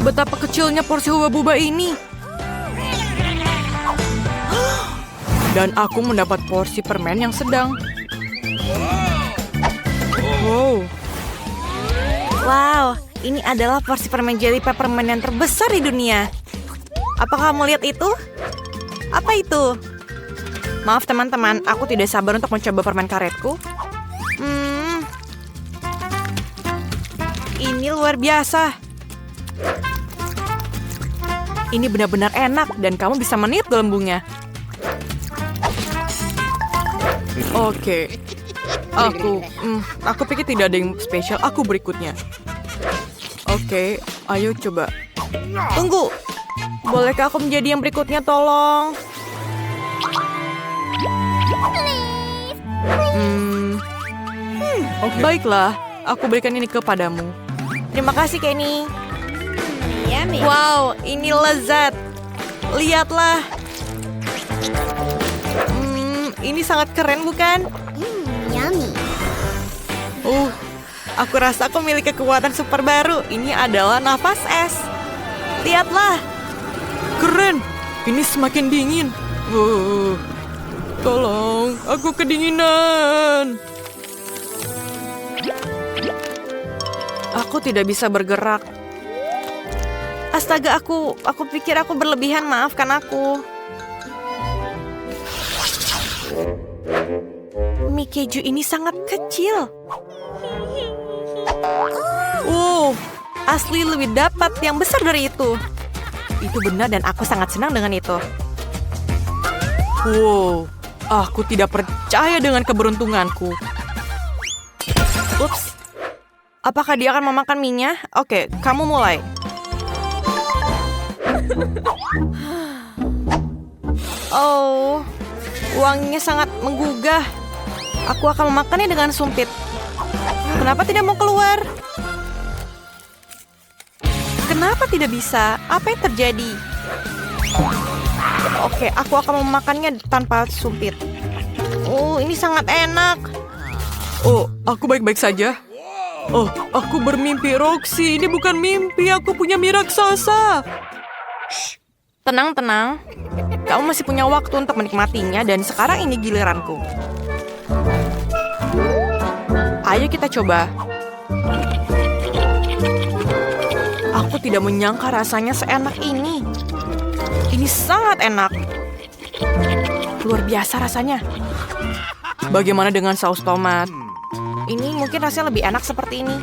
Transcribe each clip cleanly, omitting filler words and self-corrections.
Betapa kecilnya porsi huba-buba ini. Dan aku mendapat porsi permen yang sedang. Wow. Wow, ini adalah porsi permen jelly peppermint yang terbesar di dunia. Apakah kamu lihat itu? Apa itu? Maaf teman-teman, aku tidak sabar untuk mencoba permen karetku. Ini luar biasa. Ini benar-benar enak dan kamu bisa meniup gelembungnya. Oke. Aku pikir tidak ada yang spesial. Aku berikutnya. Oke, ayo coba. Tunggu. Bolehkah aku menjadi yang berikutnya, tolong? Baiklah, aku berikan ini kepadamu. Terima kasih, Kenny. Wow, ini lezat. Lihatlah. Ini sangat keren, bukan? Aku rasa aku memiliki kekuatan super baru. Ini adalah nafas es. Lihatlah. Keren. Ini semakin dingin. Tolong, aku kedinginan. Aku tidak bisa bergerak. Astaga, aku pikir aku berlebihan. Maafkan aku. Mie keju ini sangat kecil. Asli lebih dapat yang besar dari itu. Itu benar dan aku sangat senang dengan itu. Wow, aku tidak percaya dengan keberuntunganku. Ups. Apakah dia akan memakan mie-nya? Oke, kamu mulai. Wanginya sangat menggugah. Aku akan memakannya dengan sumpit. Kenapa tidak mau keluar? Kenapa tidak bisa? Apa yang terjadi? Oke, aku akan memakannya tanpa sumpit. Ini sangat enak. Aku baik-baik saja. Aku bermimpi, Roxy. Ini bukan mimpi, aku punya mie raksasa. Tenang. Kamu masih punya waktu untuk menikmatinya dan sekarang ini giliranku. Ayo kita coba. Aku tidak menyangka rasanya seenak ini. Ini sangat enak. Luar biasa rasanya. Bagaimana dengan saus tomat? Ini mungkin rasanya lebih enak seperti ini.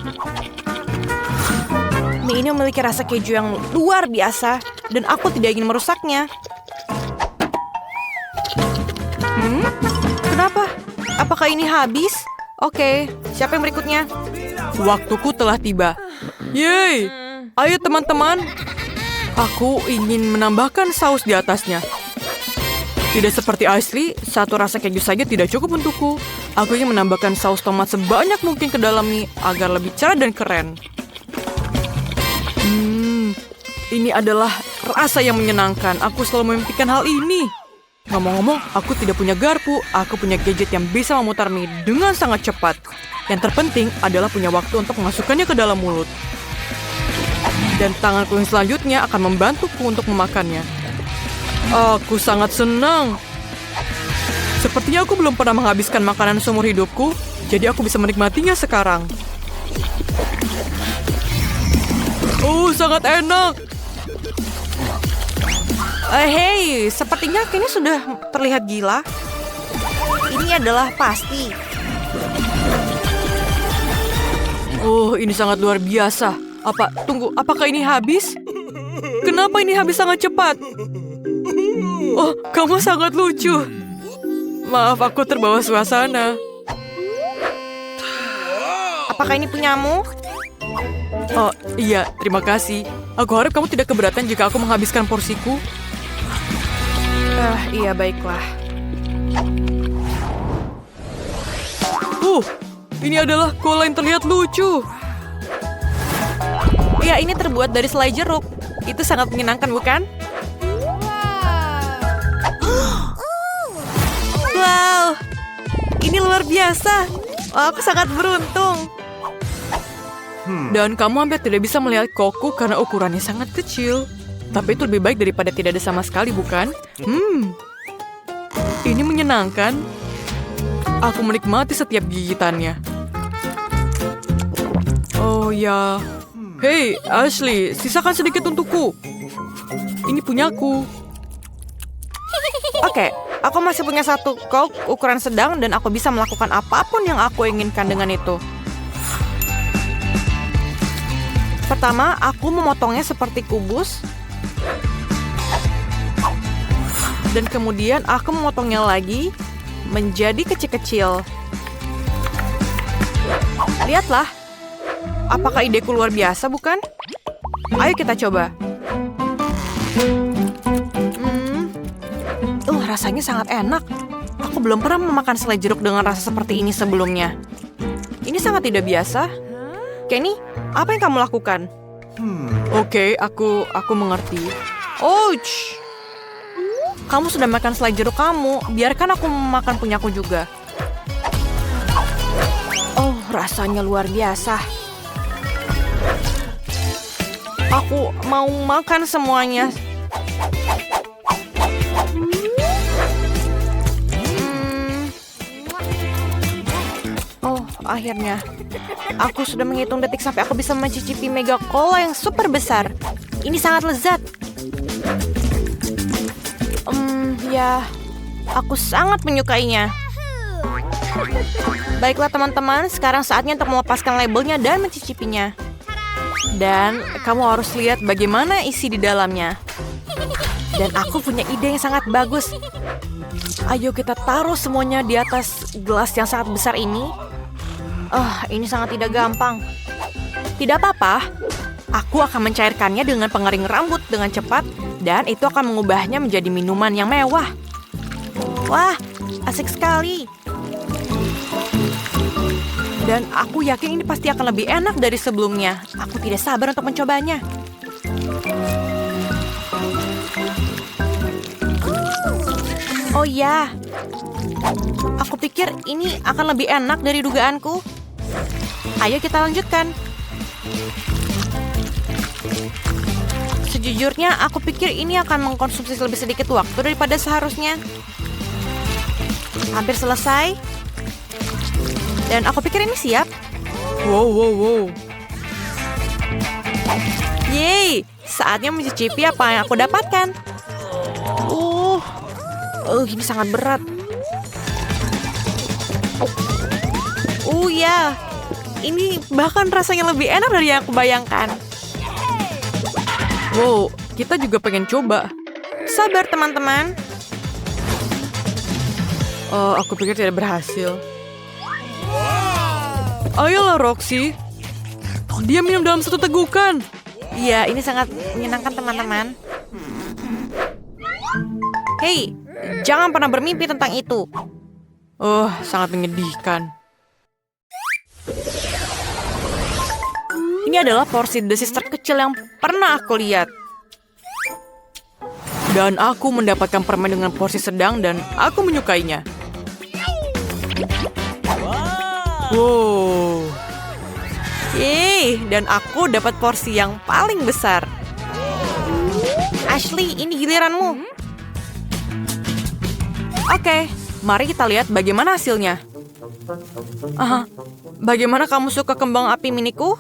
Mie ini memiliki rasa keju yang luar biasa dan aku tidak ingin merusaknya. Kenapa? Apakah ini habis? Oke, siapa yang berikutnya? Waktuku telah tiba. Yeay! Ayo teman-teman. Aku ingin menambahkan saus di atasnya. Tidak seperti Ashley, satu rasa keju saja tidak cukup untukku. Aku ingin menambahkan saus tomat sebanyak mungkin ke dalam mie agar lebih cerah dan keren. Ini adalah rasa yang menyenangkan. Aku selalu memimpikan hal ini. Ngomong-ngomong, aku tidak punya garpu. Aku punya gadget yang bisa memutar mie dengan sangat cepat. Yang terpenting adalah punya waktu untuk memasukkannya ke dalam mulut. Dan tanganku yang selanjutnya akan membantuku untuk memakannya. Aku sangat senang. Sepertinya aku belum pernah menghabiskan makanan seumur hidupku, jadi aku bisa menikmatinya sekarang. Sangat enak. Hei, sepertinya kayaknya sudah terlihat gila. Ini adalah pasti. Ini sangat luar biasa. Tunggu, apakah ini habis? Kenapa ini habis sangat cepat? Kamu sangat lucu. Maaf, aku terbawa suasana. Apakah ini punyamu? Iya, terima kasih. Aku harap kamu tidak keberatan jika aku menghabiskan porsiku. Iya, baiklah. Ini adalah cola yang terlihat lucu. Ya, ini terbuat dari selai jeruk. Itu sangat menyenangkan, bukan? Wow, ini luar biasa. Aku sangat beruntung. Dan kamu hampir tidak bisa melihat koko karena ukurannya sangat kecil. Tapi itu lebih baik daripada tidak ada sama sekali, bukan? Ini menyenangkan. Aku menikmati setiap gigitannya. Oh ya. Hei, Ashley, sisakan sedikit untukku. Ini punyaku. Oke, aku masih punya satu Coke ukuran sedang dan aku bisa melakukan apapun yang aku inginkan dengan itu. Pertama, aku memotongnya seperti kubus. Dan kemudian aku memotongnya lagi menjadi kecil-kecil. Lihatlah. Apakah ideku luar biasa, bukan? Ayo kita coba. Rasanya sangat enak. Aku belum pernah memakan selai jeruk dengan rasa seperti ini sebelumnya. Ini sangat tidak biasa. Kenny, apa yang kamu lakukan? Oke, aku mengerti. Ouch! Kamu sudah makan selai jeruk kamu. Biarkan aku makan punyaku juga. Oh, rasanya luar biasa. Aku mau makan semuanya. Oh, akhirnya. Aku sudah menghitung detik sampai aku bisa mencicipi mega cola yang super besar. Ini sangat lezat. Ya, aku sangat menyukainya. Baiklah teman-teman, sekarang saatnya untuk melepaskan labelnya dan mencicipinya. Dan kamu harus lihat bagaimana isi di dalamnya. Dan aku punya ide yang sangat bagus. Ayo kita taruh semuanya di atas gelas yang sangat besar ini. Ini sangat tidak gampang. Tidak apa-apa. Aku akan mencairkannya dengan pengering rambut dengan cepat. Dan itu akan mengubahnya menjadi minuman yang mewah. Wah, asik sekali. Dan aku yakin ini pasti akan lebih enak dari sebelumnya. Aku tidak sabar untuk mencobanya. Oh ya, aku pikir ini akan lebih enak dari dugaanku. Ayo kita lanjutkan. Sejujurnya, aku pikir ini akan mengkonsumsi lebih sedikit waktu daripada seharusnya. Hampir selesai. Dan aku pikir ini siap. Wow. Yeay, saatnya mencicipi apa yang aku dapatkan. Ini sangat berat. Ya, ini bahkan rasanya lebih enak dari yang aku bayangkan. Wow, kita juga pengen coba. Sabar teman-teman. Aku pikir tidak berhasil. Ayolah Roxy. Dia minum dalam satu tegukan. Iya, ini sangat menyenangkan teman-teman. Hei, jangan pernah bermimpi tentang itu. Sangat menyedihkan. Ini adalah porsi desis terkecil yang pernah aku lihat. Dan aku mendapatkan permen dengan porsi sedang dan aku menyukainya. Wow. Yeay, dan aku dapat porsi yang paling besar. Ashley, ini giliranmu. Oke, mari kita lihat bagaimana hasilnya. Bagaimana kamu suka kembang api miniku?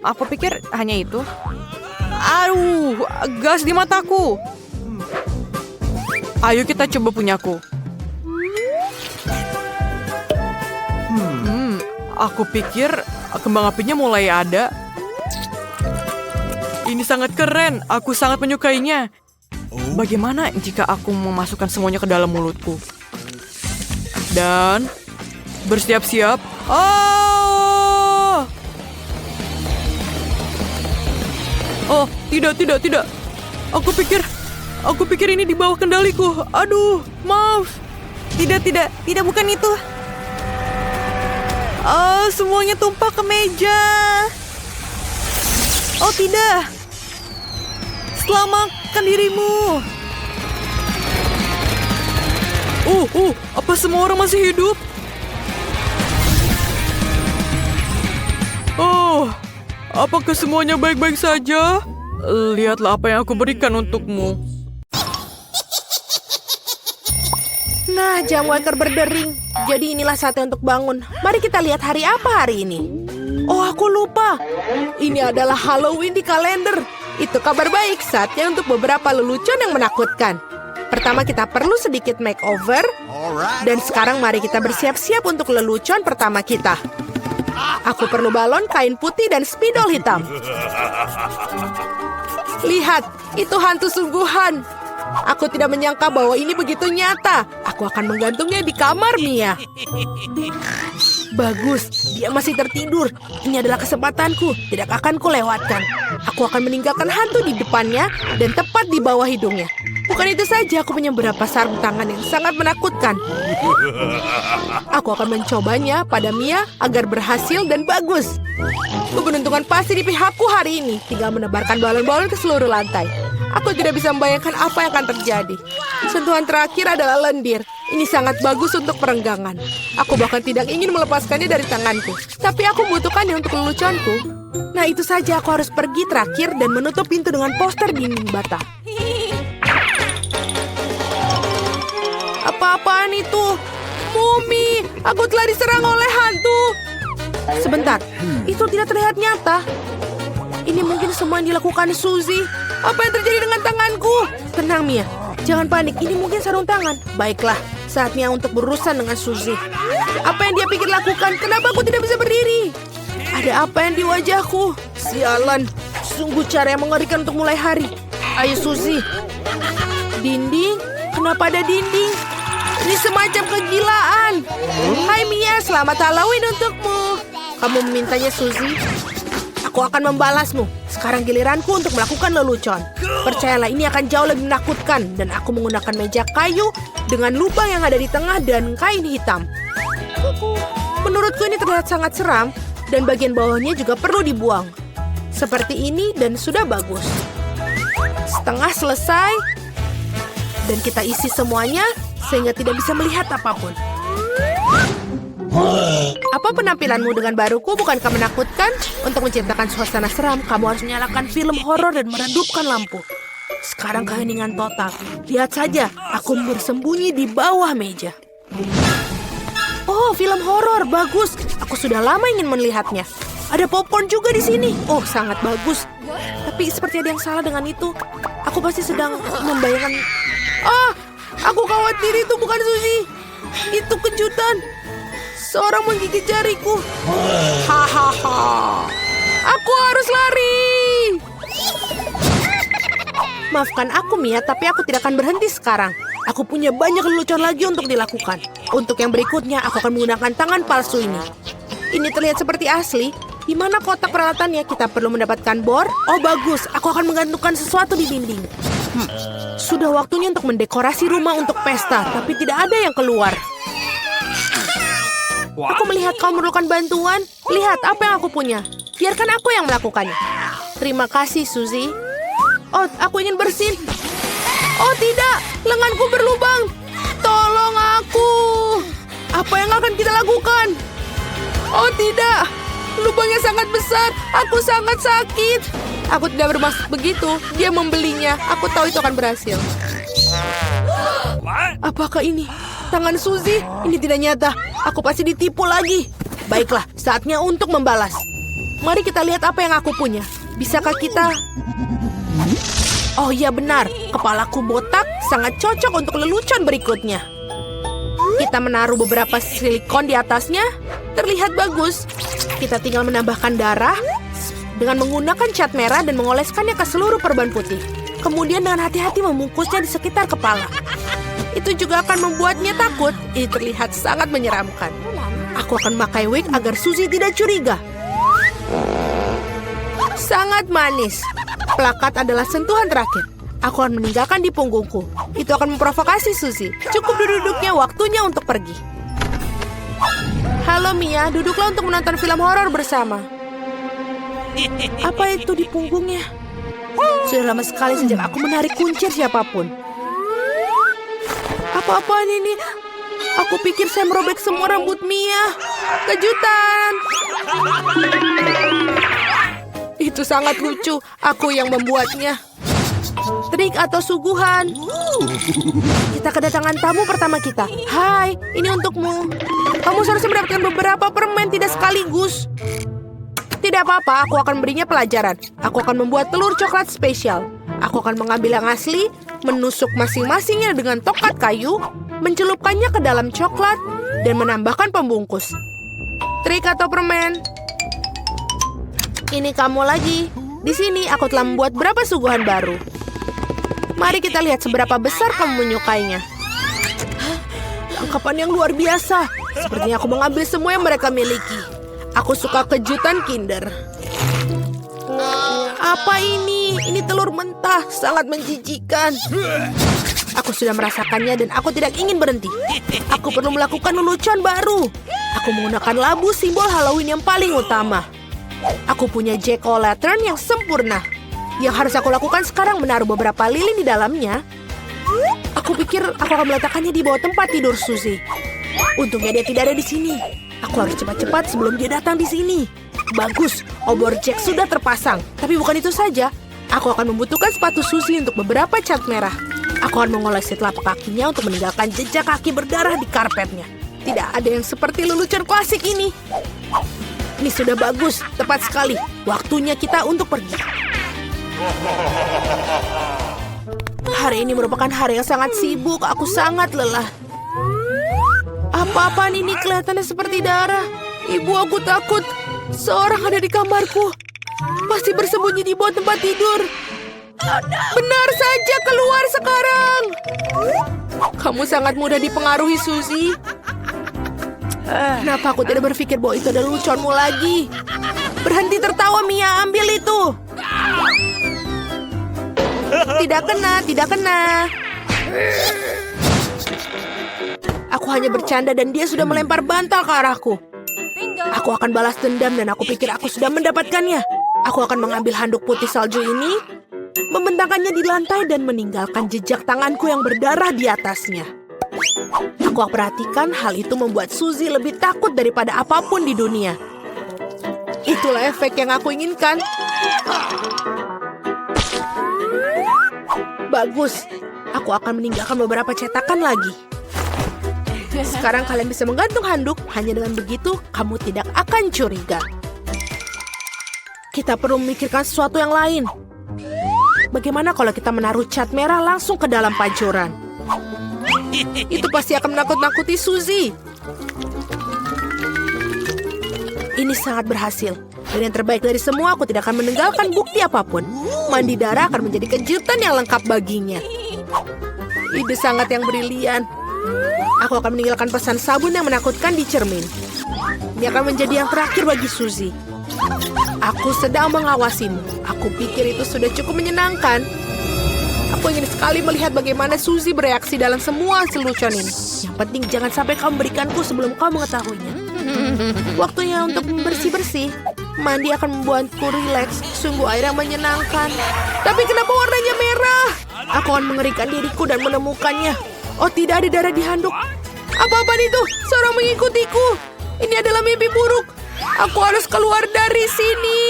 Aku pikir hanya itu. Aduh, gas di mataku. Ayo kita coba punyaku. Aku pikir kembang apinya mulai ada. Ini sangat keren, aku sangat menyukainya. Bagaimana jika aku memasukkan semuanya ke dalam mulutku? Dan bersiap-siap. Tidak. Aku pikir ini di bawah kendaliku. Aduh, maaf. Tidak, bukan itu. Semuanya tumpah ke meja. Oh, tidak. Selamatkan dirimu. Apa semua orang masih hidup? apakah semuanya baik-baik saja? Lihatlah apa yang aku berikan untukmu. Nah, jam waker berdering. Jadi inilah saatnya untuk bangun. Mari kita lihat hari apa hari ini. Oh, aku lupa. Ini adalah Halloween di kalender. Itu kabar baik, saatnya untuk beberapa lelucon yang menakutkan. Pertama kita perlu sedikit makeover. Dan sekarang mari kita bersiap-siap untuk lelucon pertama kita. Aku perlu balon, kain putih, dan spidol hitam. Lihat, itu hantu sungguhan. Aku tidak menyangka bahwa ini begitu nyata. Aku akan menggantungnya di kamar Mia. Bagus, dia masih tertidur. Ini adalah kesempatanku, tidak akan kulewatkan. Aku akan meninggalkan hantu di depannya dan tepat di bawah hidungnya. Bukan itu saja, aku punya beberapa sarung tangan yang sangat menakutkan. Aku akan mencobanya pada Mia agar berhasil dan bagus. Keberuntungan pasti di pihakku hari ini. Tinggal menebarkan balon-balon ke seluruh lantai. Aku tidak bisa membayangkan apa yang akan terjadi. Sentuhan terakhir adalah lendir. Ini sangat bagus untuk perenggangan. Aku bahkan tidak ingin melepaskannya dari tanganku. Tapi aku membutuhkannya untuk leluconku. Nah, itu saja, aku harus pergi terakhir dan menutup pintu dengan poster dinding bata. Apa-apaan itu? Mumi, aku telah diserang oleh hantu. Sebentar, itu tidak terlihat nyata. Ini mungkin semua yang dilakukan Suzy. Apa yang terjadi dengan tanganku? Tenang, Mia. Jangan panik, ini mungkin sarung tangan. Baiklah, saatnya untuk berurusan dengan Suzy. Apa yang dia pikir lakukan? Kenapa aku tidak bisa berdiri? Ada apa yang di wajahku? Sialan, sungguh cara yang mengerikan untuk mulai hari. Ayo, Suzy. Dinding? Kenapa ada dinding? Ini semacam kegilaan. Hai Mia, selamat Halloween untukmu. Kamu memintanya, Suzy? Aku akan membalasmu. Sekarang giliranku untuk melakukan lelucon. Percayalah, ini akan jauh lebih menakutkan. Dan aku menggunakan meja kayu dengan lubang yang ada di tengah dan kain hitam. Menurutku ini terlihat sangat seram. Dan bagian bawahnya juga perlu dibuang. Seperti ini dan sudah bagus. Setengah selesai. Dan kita isi semuanya sehingga tidak bisa melihat apapun. Apa penampilanmu dengan baruku bukankah menakutkan? Untuk menciptakan suasana seram, kamu harus menyalakan film horor dan meredupkan lampu. Sekarang keheningan total. Lihat saja, aku bersembunyi di bawah meja. Oh, film horor, bagus. Aku sudah lama ingin melihatnya. Ada popcorn juga di sini. Oh, sangat bagus. Tapi seperti ada yang salah dengan itu. Aku pasti sedang membayangkan... Ah, aku khawatir itu bukan Suzy. Itu kejutan. Seorang menggigit jariku. Hahaha. Aku harus lari. Maafkan aku, Mia, tapi aku tidak akan berhenti sekarang. Aku punya banyak lelucon lagi untuk dilakukan. Untuk yang berikutnya, aku akan menggunakan tangan palsu ini. Ini terlihat seperti asli. Di mana kotak peralatannya? Kita perlu mendapatkan bor. Oh, bagus. Aku akan menggantungkan sesuatu di dinding. Sudah waktunya untuk mendekorasi rumah untuk pesta, tapi tidak ada yang keluar. Aku melihat kau memerlukan bantuan. Lihat apa yang aku punya. Biarkan aku yang melakukannya. Terima kasih, Suzy. Oh, aku ingin bersin. Oh, tidak. Lenganku berlubang. Tolong aku. Apa yang akan kita lakukan? Oh, tidak. Lubangnya sangat besar. Aku sangat sakit. Aku tidak bermaksud begitu. Dia membelinya. Aku tahu itu akan berhasil. Apakah ini tangan Suzy? Ini tidak nyata. Aku pasti ditipu lagi. Baiklah, saatnya untuk membalas. Mari kita lihat apa yang aku punya. Bisakah kita... Oh iya benar, kepalaku botak sangat cocok untuk lelucon berikutnya. Kita menaruh beberapa silikon di atasnya. Terlihat bagus. Kita tinggal menambahkan darah dengan menggunakan cat merah dan mengoleskannya ke seluruh perban putih. Kemudian dengan hati-hati membungkusnya di sekitar kepala. Itu juga akan membuatnya takut. Ini terlihat sangat menyeramkan. Aku akan memakai wig agar Suzy tidak curiga. Sangat manis. Plakat adalah sentuhan terakhir. Aku akan meninggalkan di punggungku. Itu akan memprovokasi Suzy. Cukup duduknya, waktunya untuk pergi. Halo Mia, duduklah untuk menonton film horor bersama. Apa itu di punggungnya? Sudah lama sekali sejak aku menarik kuncir siapapun. Apa-apaan ini? Aku pikir saya merobek semua rambut Mia. Kejutan. Itu sangat lucu. Aku yang membuatnya. Trik atau suguhan. Kita kedatangan tamu pertama kita. Hai, ini untukmu. Kamu seharusnya mendapatkan beberapa permen, tidak sekaligus. Tidak apa-apa, aku akan berinya pelajaran. Aku akan membuat telur coklat spesial. Aku akan mengambil yang asli, menusuk masing-masingnya dengan tongkat kayu, mencelupkannya ke dalam coklat, dan menambahkan pembungkus. Trik atau permen? Ini kamu lagi. Di sini aku telah membuat beberapa suguhan baru. Mari kita lihat seberapa besar kamu menyukainya. Tangkapan yang luar biasa. Sepertinya aku mengambil semua yang mereka miliki. Aku suka kejutan Kinder. Apa ini? Ini telur mentah, sangat menjijikan. Aku sudah merasakannya dan aku tidak ingin berhenti. Aku perlu melakukan lelucon baru. Aku menggunakan labu simbol Halloween yang paling utama. Aku punya jack-o'-lantern yang sempurna. Yang harus aku lakukan sekarang menaruh beberapa lilin di dalamnya. Aku pikir aku akan meletakkannya di bawah tempat tidur Suzy. Untungnya dia tidak ada di sini. Aku harus cepat-cepat sebelum dia datang di sini. Bagus, obor Jack sudah terpasang. Tapi bukan itu saja. Aku akan membutuhkan sepatu Suzy untuk beberapa cat merah. Aku akan mengolesi telapak kakinya untuk meninggalkan jejak kaki berdarah di karpetnya. Tidak ada yang seperti lelucon klasik ini. Ini sudah bagus, tepat sekali. Waktunya kita untuk pergi. Hari ini merupakan hari yang sangat sibuk. Aku sangat lelah. Apa-apaan ini kelihatannya seperti darah. Ibu, aku takut. Seorang ada di kamarku. Pasti bersembunyi di bawah tempat tidur. Benar saja, keluar sekarang. Kamu sangat mudah dipengaruhi, Suzy. Kenapa aku tidak berpikir bahwa itu adalah leluconmu lagi? Berhenti tertawa, Mia. Ambil itu. Tidak kena, tidak kena. Aku hanya bercanda dan dia sudah melempar bantal ke arahku. Aku akan balas dendam dan aku pikir aku sudah mendapatkannya. Aku akan mengambil handuk putih salju ini, membentangkannya di lantai dan meninggalkan jejak tanganku yang berdarah di atasnya. Aku perhatikan hal itu membuat Suzy lebih takut daripada apapun di dunia. Itulah efek yang aku inginkan. Bagus. Aku akan meninggalkan beberapa cetakan lagi. Sekarang kalian bisa menggantung handuk. Hanya dengan begitu, kamu tidak akan curiga. Kita perlu memikirkan sesuatu yang lain. Bagaimana kalau kita menaruh cat merah langsung ke dalam pancuran? Itu pasti akan menakut-nakuti Suzy. Ini sangat berhasil. Dan yang terbaik dari semua, aku tidak akan meninggalkan bukti apapun. Mandi darah akan menjadi kejutan yang lengkap baginya. Ide sangat yang brilian. Aku akan meninggalkan pesan sabun yang menakutkan di cermin. Ini akan menjadi yang terakhir bagi Suzy. Aku sedang mengawasimu. Aku pikir itu sudah cukup menyenangkan. Aku ingin sekali melihat bagaimana Suzy bereaksi dalam semua lelucon ini. Yang penting jangan sampai kau memberikanku sebelum kau mengetahuinya. Waktunya untuk bersih-bersih. Mandi akan membuatku rileks. Sungguh air yang menyenangkan. Tapi kenapa warnanya merah? Aku akan mengerikan diriku dan menemukannya. Oh, tidak ada darah di handuk. Apa-apaan itu? Seorang mengikutiku. Ini adalah mimpi buruk. Aku harus keluar dari sini.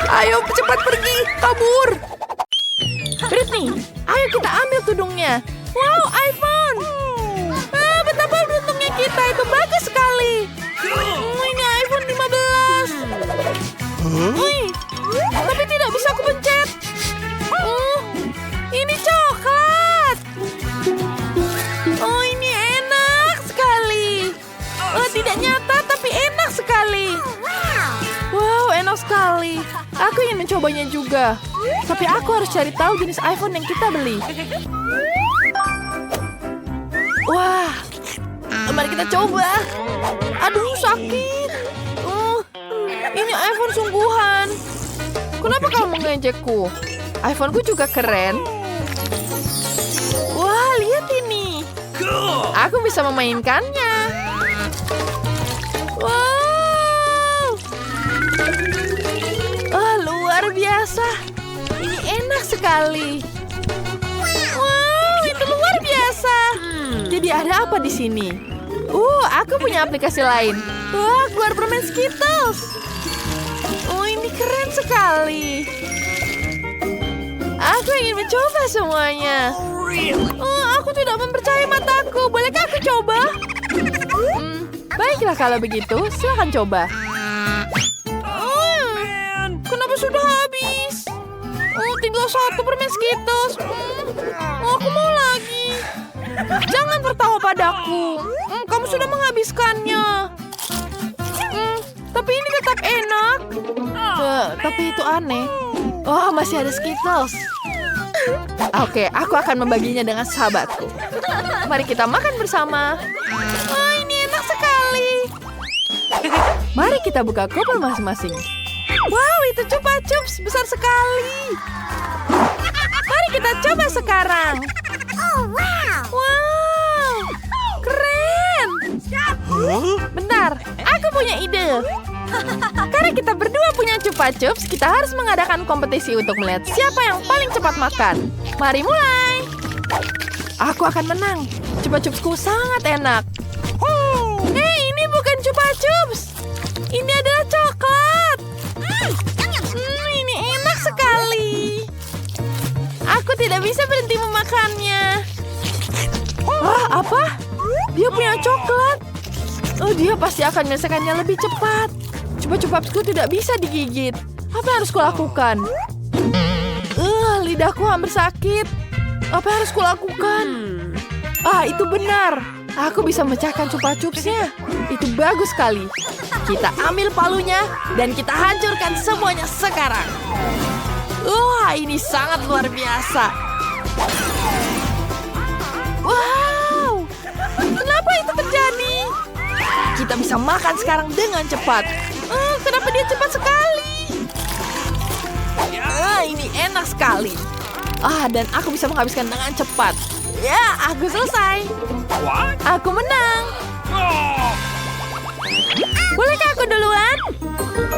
Ayo cepat pergi, kabur. Britney, ayo kita ambil tudungnya. Wow, iPhone. Betapa beruntungnya kita, itu bagus sekali. Ini iPhone 15. Wih, tapi tidak bisa aku pencet. Ini coklat. Oh, ini enak sekali. Oh, tidak nyata, tapi enak sekali. Wow, enak sekali. Aku ingin mencobanya juga. Tapi aku harus cari tahu jenis iPhone yang kita beli. Wah, mari kita coba. Aduh, sakit. Ini iPhone sungguhan. Kenapa kamu mengejekku? iPhone-ku juga keren. Wah, lihat ini. Aku bisa memainkannya. Wow. Luar biasa. Ini enak sekali. Wow, itu luar biasa. Jadi ada apa di sini? Aku punya aplikasi lain. Wah, keluar permen Skittles. Oh, ini keren sekali. sekali. Aku ingin mencoba semuanya. Oh, aku tidak mempercayai mataku. Bolehkah aku coba? Baiklah kalau begitu, silakan coba. Kenapa sudah habis? Tinggal 1 permen Skittles. Aku mau lagi. Jangan tertawa padaku. Kamu sudah menghabiskannya. Tapi ini tetap enak. Tapi itu aneh. Oh, masih ada Skittles. Oke, aku akan membaginya dengan sahabatku. Mari kita makan bersama. Oh, ini enak sekali. Mari kita buka kupon masing-masing. Wow, itu Chupa Chups besar sekali. Mari kita coba sekarang. Wow, keren. Bentar, aku punya ide. Karena kita berdua punya Chupa Chups, kita harus mengadakan kompetisi untuk melihat siapa yang paling cepat makan. Mari mulai. Aku akan menang. Chupa Chupsku sangat enak. Hei, ini bukan Chupa Chups. Ini adalah coklat. Ini enak sekali. Aku tidak bisa berhenti memakannya. Apa? Dia punya coklat. Oh, dia pasti akan menyelesaikannya lebih cepat. Chupa-chupsku tidak bisa digigit. Apa yang harus kulakukan? Lidahku hampir sakit. Apa yang harus kulakukan? Itu benar. Aku bisa memecahkan chupa-chupsnya. Itu bagus sekali. Kita ambil palunya dan kita hancurkan semuanya sekarang. Wah, ini sangat luar biasa. Wow, kenapa itu terjadi? Kita bisa makan sekarang dengan cepat. Kenapa dia cepat sekali? Ini enak sekali. Dan aku bisa menghabiskan dengan cepat. Ya, aku selesai. Aku menang. Bolehkah aku duluan?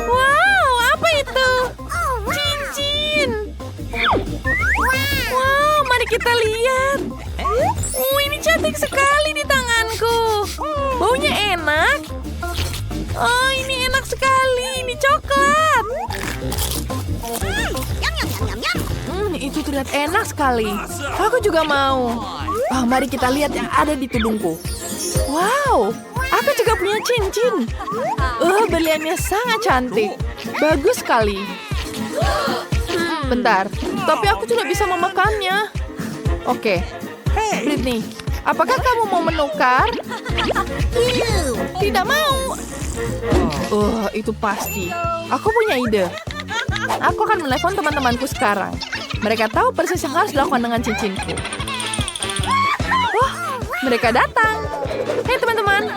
Wow, apa itu? Cincin. Wow, mari kita lihat. Ini cantik sekali di tanganku. Baunya enak. Oh, ini enak sekali. Ini coklat. Itu terlihat enak sekali. Aku juga mau. Mari kita lihat yang ada di tudungku. Wow, aku juga punya cincin. Berliannya sangat cantik. Bagus sekali. Bentar, tapi aku tidak bisa memakannya. Oke, Britney, apakah kamu mau menukar? Tidak mau. Itu pasti. Aku punya ide. Aku akan menelepon teman-temanku sekarang. Mereka tahu persis yang harus dilakukan dengan cincinku. Wah, mereka datang. Hei teman-teman,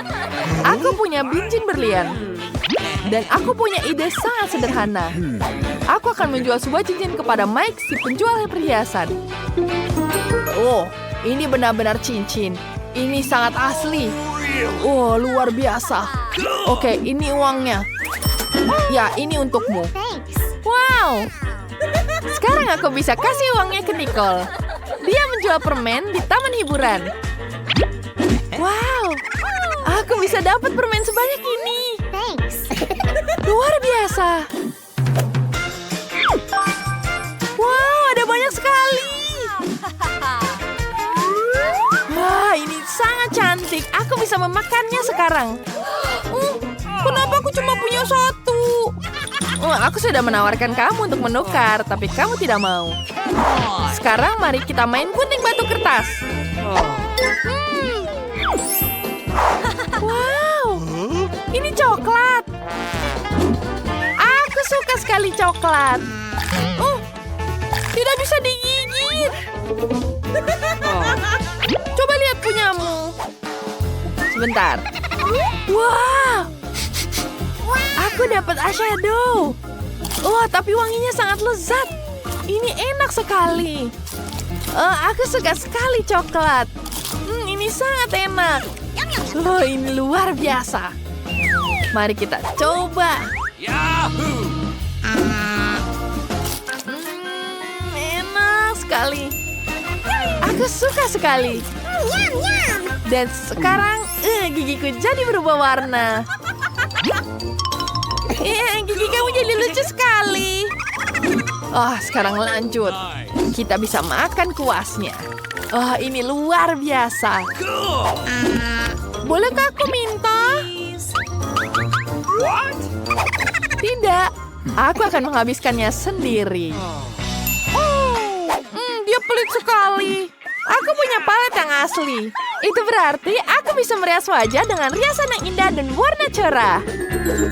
aku punya cincin berlian. Dan aku punya ide sangat sederhana. Aku akan menjual sebuah cincin kepada Mike, si penjual perhiasan. Oh, ini benar-benar cincin. Ini sangat asli. Oh, luar biasa. Oke, ini uangnya. Ya, ini untukmu. Wow. Sekarang aku bisa kasih uangnya ke Nicole. Dia menjual permen di taman hiburan. Wow. Aku bisa dapat permen sebanyak ini. Luar biasa. Wow, ada banyak sekali. Wah, ini sangat cantik. Aku bisa memakannya sekarang. Kenapa aku cuma punya 1? Aku sudah menawarkan kamu untuk menukar, tapi kamu tidak mau. Sekarang mari kita main gunting batu kertas. Wow, ini coklat. Aku suka sekali coklat. Tidak bisa digigit. Coba lihat punyamu. Sebentar. Wow. Aku dapat eyeshadow. Tapi wanginya sangat lezat. Ini enak sekali. Aku suka sekali coklat. Ini sangat enak. Ini luar biasa. Mari kita coba. Enak sekali. Aku suka sekali. Dan sekarang gigiku jadi berubah warna. Gigi kamu jadi lucu sekali. Sekarang lanjut. Kita bisa makan kuasnya. Ini luar biasa. Bolehkah aku minta? Tidak, aku akan menghabiskannya sendiri. Dia pelit sekali. Aku punya palet yang asli. Itu berarti aku bisa merias wajah dengan riasan yang indah dan warna cerah.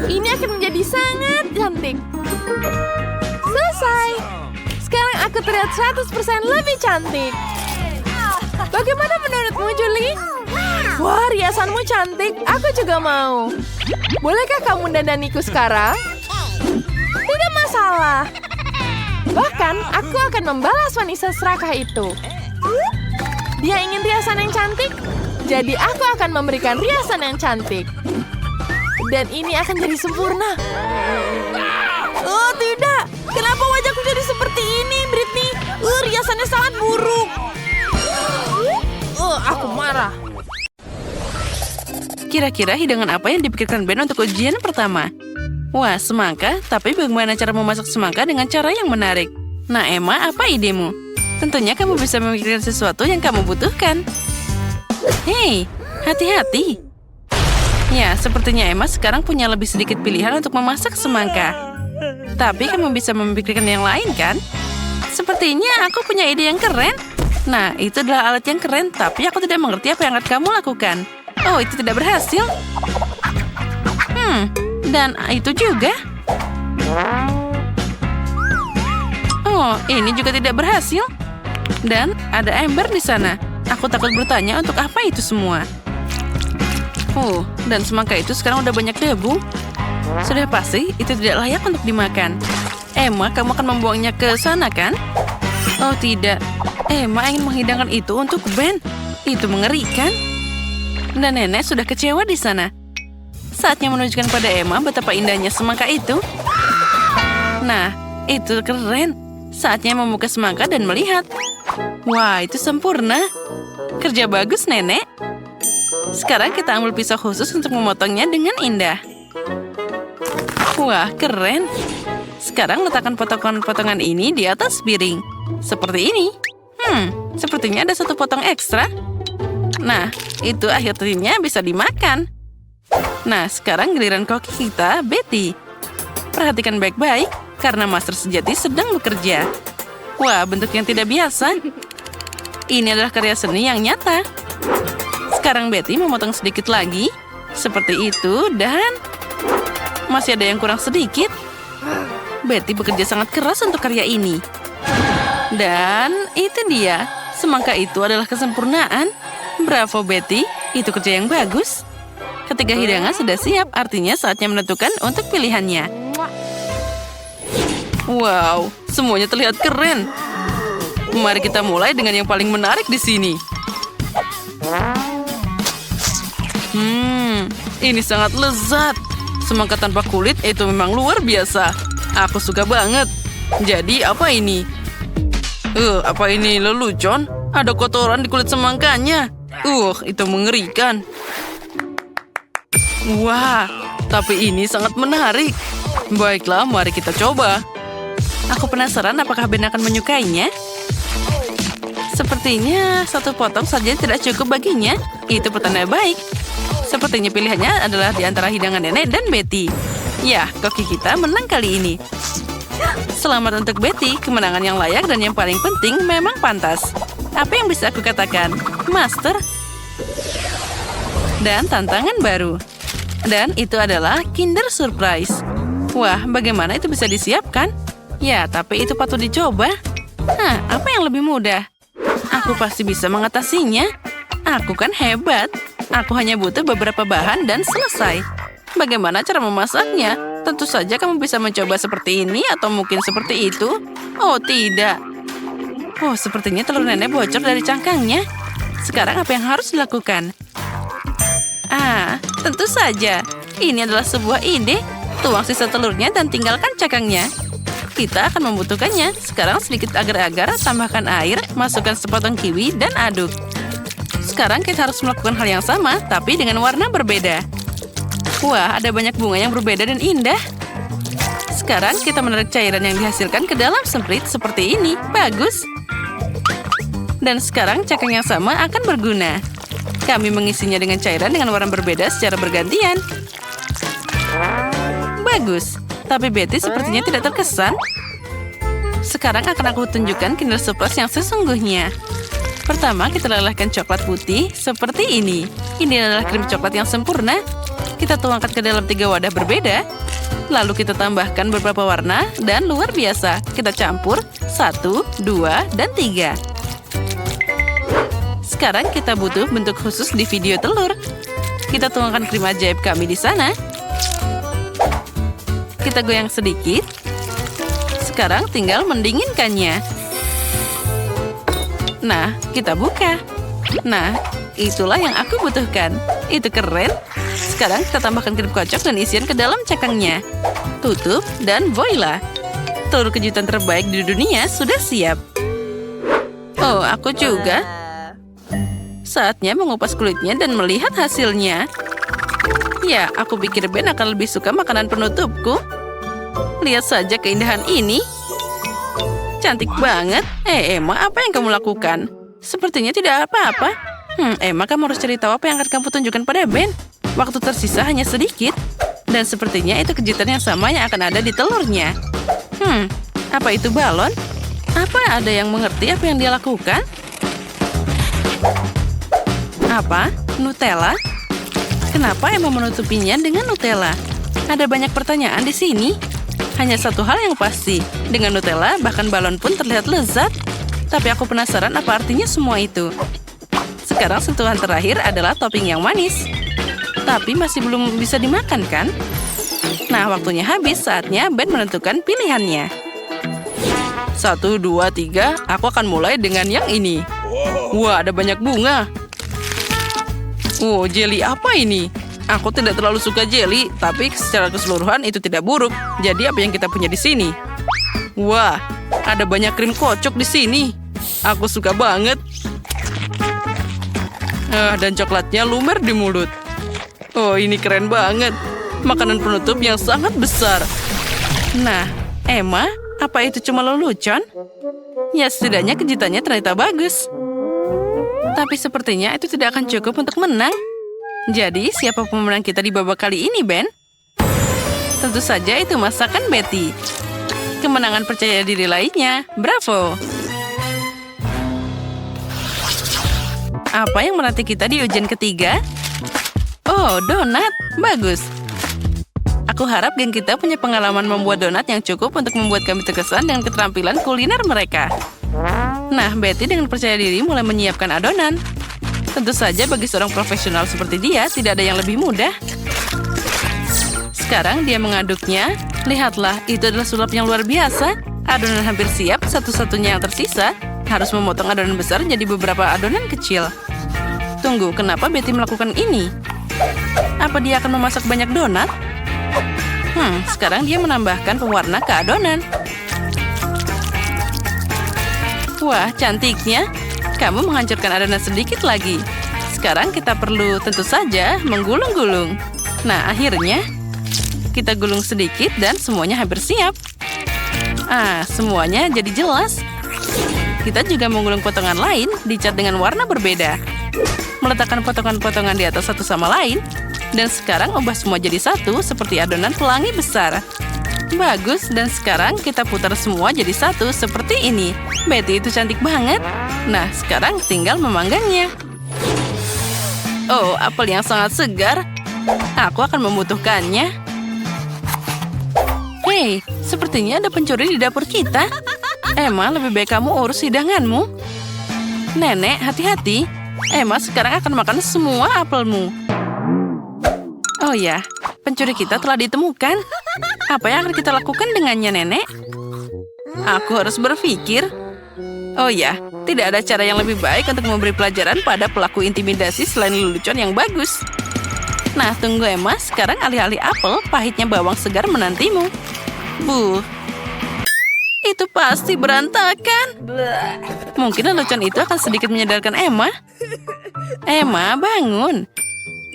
Ini akan menjadi sangat cantik. Selesai. Sekarang aku terlihat 100% lebih cantik. Bagaimana menurutmu, Julie? Wah, riasanmu cantik. Aku juga mau. Bolehkah kamu dandaniku sekarang? Tidak masalah. Bahkan, aku akan membalas wanita serakah itu. Dia ingin riasan yang cantik, jadi aku akan memberikan riasan yang cantik. Dan ini akan jadi sempurna. Oh, tidak. Kenapa wajahku jadi seperti ini, Britney? Riasannya sangat buruk. Aku marah. Kira-kira hidangan apa yang dipikirkan Ben untuk ujian pertama? Wah, semangka, tapi bagaimana cara memasak semangka dengan cara yang menarik? Nah, Emma, apa idemu? Tentunya kamu bisa memikirkan sesuatu yang kamu butuhkan. Hei, hati-hati. Ya, sepertinya Emma sekarang punya lebih sedikit pilihan untuk memasak semangka. Tapi kamu bisa memikirkan yang lain, kan? Sepertinya aku punya ide yang keren. Nah, itu adalah alat yang keren, tapi aku tidak mengerti apa yang akan kamu lakukan. Oh, itu tidak berhasil. Dan itu juga. Oh, ini juga tidak berhasil. Dan ada ember di sana. Aku takut bertanya untuk apa itu semua. Dan semangka itu sekarang udah banyak debu. Sudah pasti itu tidak layak untuk dimakan. Emma, kamu akan membuangnya ke sana, kan? Oh, tidak. Emma ingin menghidangkan itu untuk Ben. Itu mengerikan. Dan nenek sudah kecewa di sana. Saatnya menunjukkan pada Emma betapa indahnya semangka itu. Nah, itu keren. Saatnya membuka semangka dan melihat. Wah, itu sempurna. Kerja bagus, nenek. Sekarang kita ambil pisau khusus untuk memotongnya dengan indah. Wah, keren. Sekarang letakkan potongan-potongan ini di atas piring. Seperti ini. Sepertinya ada satu potong ekstra. Nah, itu akhirnya bisa dimakan. Nah, sekarang giliran koki kita, Betty. Perhatikan baik-baik, karena master sejati sedang bekerja. Wah, bentuk yang tidak biasa. Ini adalah karya seni yang nyata. Sekarang Betty memotong sedikit lagi. Seperti itu, dan masih ada yang kurang sedikit. Betty bekerja sangat keras untuk karya ini. Dan itu dia. Semangka itu adalah kesempurnaan. Bravo, Betty. Itu kerja yang bagus. Ketika hidangan sudah siap, artinya saatnya menentukan untuk pilihannya. Wow, semuanya terlihat keren. Mari kita mulai dengan yang paling menarik di sini. Ini sangat lezat. Semangka tanpa kulit itu memang luar biasa. Aku suka banget. Jadi apa ini? Apa ini lelucon? Ada kotoran di kulit semangkanya. Itu mengerikan. Wah, tapi ini sangat menarik. Baiklah, mari kita coba. Aku penasaran apakah Ben akan menyukainya. Sepertinya satu potong saja tidak cukup baginya. Itu pertanda baik. Sepertinya pilihannya adalah di antara hidangan nenek dan Betty. Ya, koki kita menang kali ini. Selamat untuk Betty, kemenangan yang layak dan yang paling penting memang pantas. Apa yang bisa aku katakan? Master. Dan tantangan baru. Dan itu adalah Kinder Surprise. Wah, bagaimana itu bisa disiapkan? Ya, tapi itu patut dicoba. Apa yang lebih mudah? Aku pasti bisa mengatasinya. Aku kan hebat. Aku hanya butuh beberapa bahan dan selesai. Bagaimana cara memasaknya? Tentu saja kamu bisa mencoba seperti ini atau mungkin seperti itu. Oh, tidak. Oh, sepertinya telur nenek bocor dari cangkangnya. Sekarang apa yang harus dilakukan? Tentu saja. Ini adalah sebuah ide. Tuang sisa telurnya dan tinggalkan cangkangnya. Kita akan membutuhkannya. Sekarang sedikit agar-agar, tambahkan air, masukkan sepotong kiwi, dan aduk. Sekarang kita harus melakukan hal yang sama, tapi dengan warna berbeda. Wah, ada banyak bunga yang berbeda dan indah. Sekarang kita menarik cairan yang dihasilkan ke dalam semprit seperti ini. Bagus. Dan sekarang cakang yang sama akan berguna. Kami mengisinya dengan cairan dengan warna berbeda secara bergantian. Bagus. Tapi Betty sepertinya tidak terkesan. Sekarang akan aku tunjukkan Kinder Surprise yang sesungguhnya. Pertama, kita lelehkan coklat putih seperti ini. Ini adalah krim coklat yang sempurna. Kita tuangkan ke dalam 3 wadah berbeda. Lalu kita tambahkan beberapa warna dan luar biasa. Kita campur 1, 2, dan 3. Sekarang kita butuh bentuk khusus di video telur. Kita tuangkan krim ajaib kami di sana. Kita goyang sedikit. Sekarang tinggal mendinginkannya. Nah, kita buka. Nah, itulah yang aku butuhkan. Itu keren. Sekarang kita tambahkan krim kocok dan isian ke dalam cakangnya. Tutup dan voila. Telur kejutan terbaik di dunia sudah siap. Oh, aku juga. Saatnya mengupas kulitnya dan melihat hasilnya. Ya, aku pikir Ben akan lebih suka makanan penutupku. Lihat saja keindahan ini. Cantik banget. Emma, apa yang kamu lakukan? Sepertinya tidak apa-apa. Emma, kamu harus cari tahu apa yang akan kamu tunjukkan pada Ben. Waktu tersisa hanya sedikit. Dan sepertinya itu kejutan yang sama yang akan ada di telurnya. Apa itu balon? Apa ada yang mengerti apa yang dia lakukan? Apa? Nutella? Kenapa Emma menutupinya dengan Nutella? Ada banyak pertanyaan di sini. Hanya satu hal yang pasti. Dengan Nutella, bahkan balon pun terlihat lezat. Tapi aku penasaran apa artinya semua itu. Sekarang sentuhan terakhir adalah topping yang manis. Tapi masih belum bisa dimakan, kan? Nah, waktunya habis. Saatnya Ben menentukan pilihannya. 1, 2, 3. Aku akan mulai dengan yang ini. Wah, ada banyak bunga. Jelly apa ini? Aku tidak terlalu suka jelly, tapi secara keseluruhan itu tidak buruk. Jadi apa yang kita punya di sini? Wah, ada banyak krim kocok di sini. Aku suka banget. Dan coklatnya lumer di mulut. Oh, ini keren banget. Makanan penutup yang sangat besar. Nah, Emma, apa itu cuma lelucon? Ya, setidaknya kejutannya ternyata bagus. Tapi sepertinya itu tidak akan cukup untuk menang. Jadi, siapa pemenang kita di babak kali ini, Ben? Tentu saja itu masakan Betty. Kemenangan percaya diri lainnya. Bravo! Apa yang menanti kita di ujian ketiga? Oh, donat. Bagus. Aku harap geng kita punya pengalaman membuat donat yang cukup untuk membuat kami terkesan dengan keterampilan kuliner mereka. Nah, Betty dengan percaya diri mulai menyiapkan adonan. Tentu saja bagi seorang profesional seperti dia, tidak ada yang lebih mudah. Sekarang dia mengaduknya. Lihatlah, itu adalah sulap yang luar biasa. Adonan hampir siap, satu-satunya yang tersisa. Harus memotong adonan besar jadi beberapa adonan kecil. Tunggu, kenapa Betty melakukan ini? Apa dia akan memasak banyak donat? Sekarang dia menambahkan pewarna ke adonan. Wah, cantiknya. Kamu menghancurkan adonan sedikit lagi. Sekarang kita perlu tentu saja menggulung-gulung. Nah, akhirnya kita gulung sedikit dan semuanya hampir siap. Semuanya jadi jelas. Kita juga menggulung potongan lain, dicat dengan warna berbeda. Meletakkan potongan-potongan di atas satu sama lain. Dan sekarang ubah semua jadi satu seperti adonan pelangi besar. Bagus, dan sekarang kita putar semua jadi satu seperti ini. Betty itu cantik banget. Nah, sekarang tinggal memanggangnya. Oh, apel yang sangat segar. Aku akan membutuhkannya. Hei, sepertinya ada pencuri di dapur kita. Emma, lebih baik kamu urus hidanganmu. Nenek, hati-hati. Emma sekarang akan makan semua apelmu. Oh ya, pencuri kita telah ditemukan. Apa yang akan kita lakukan dengannya, Nenek? Aku harus berpikir. Oh ya, tidak ada cara yang lebih baik untuk memberi pelajaran pada pelaku intimidasi selain lelucon yang bagus. Nah, tunggu Emma, sekarang alih-alih apel, pahitnya bawang segar menantimu. Itu pasti berantakan. Mungkin lelucon itu akan sedikit menyadarkan Emma. Emma, bangun.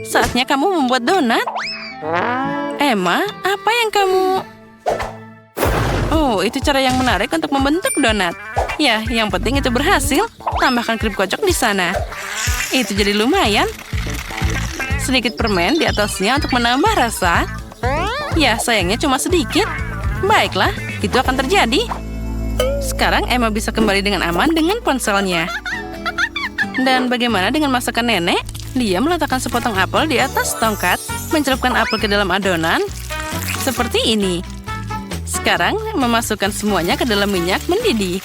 Saatnya kamu membuat donat. Emma, apa yang kamu... Oh, itu cara yang menarik untuk membentuk donat. Ya, yang penting itu berhasil. Tambahkan krim kocok di sana. Itu jadi lumayan. Sedikit permen di atasnya untuk menambah rasa. Ya, sayangnya cuma sedikit. Baiklah, itu akan terjadi. Sekarang Emma bisa kembali dengan aman dengan ponselnya. Dan bagaimana dengan masakan nenek? Dia meletakkan sepotong apel di atas tongkat, mencelupkan apel ke dalam adonan. Seperti ini. Sekarang memasukkan semuanya ke dalam minyak mendidih.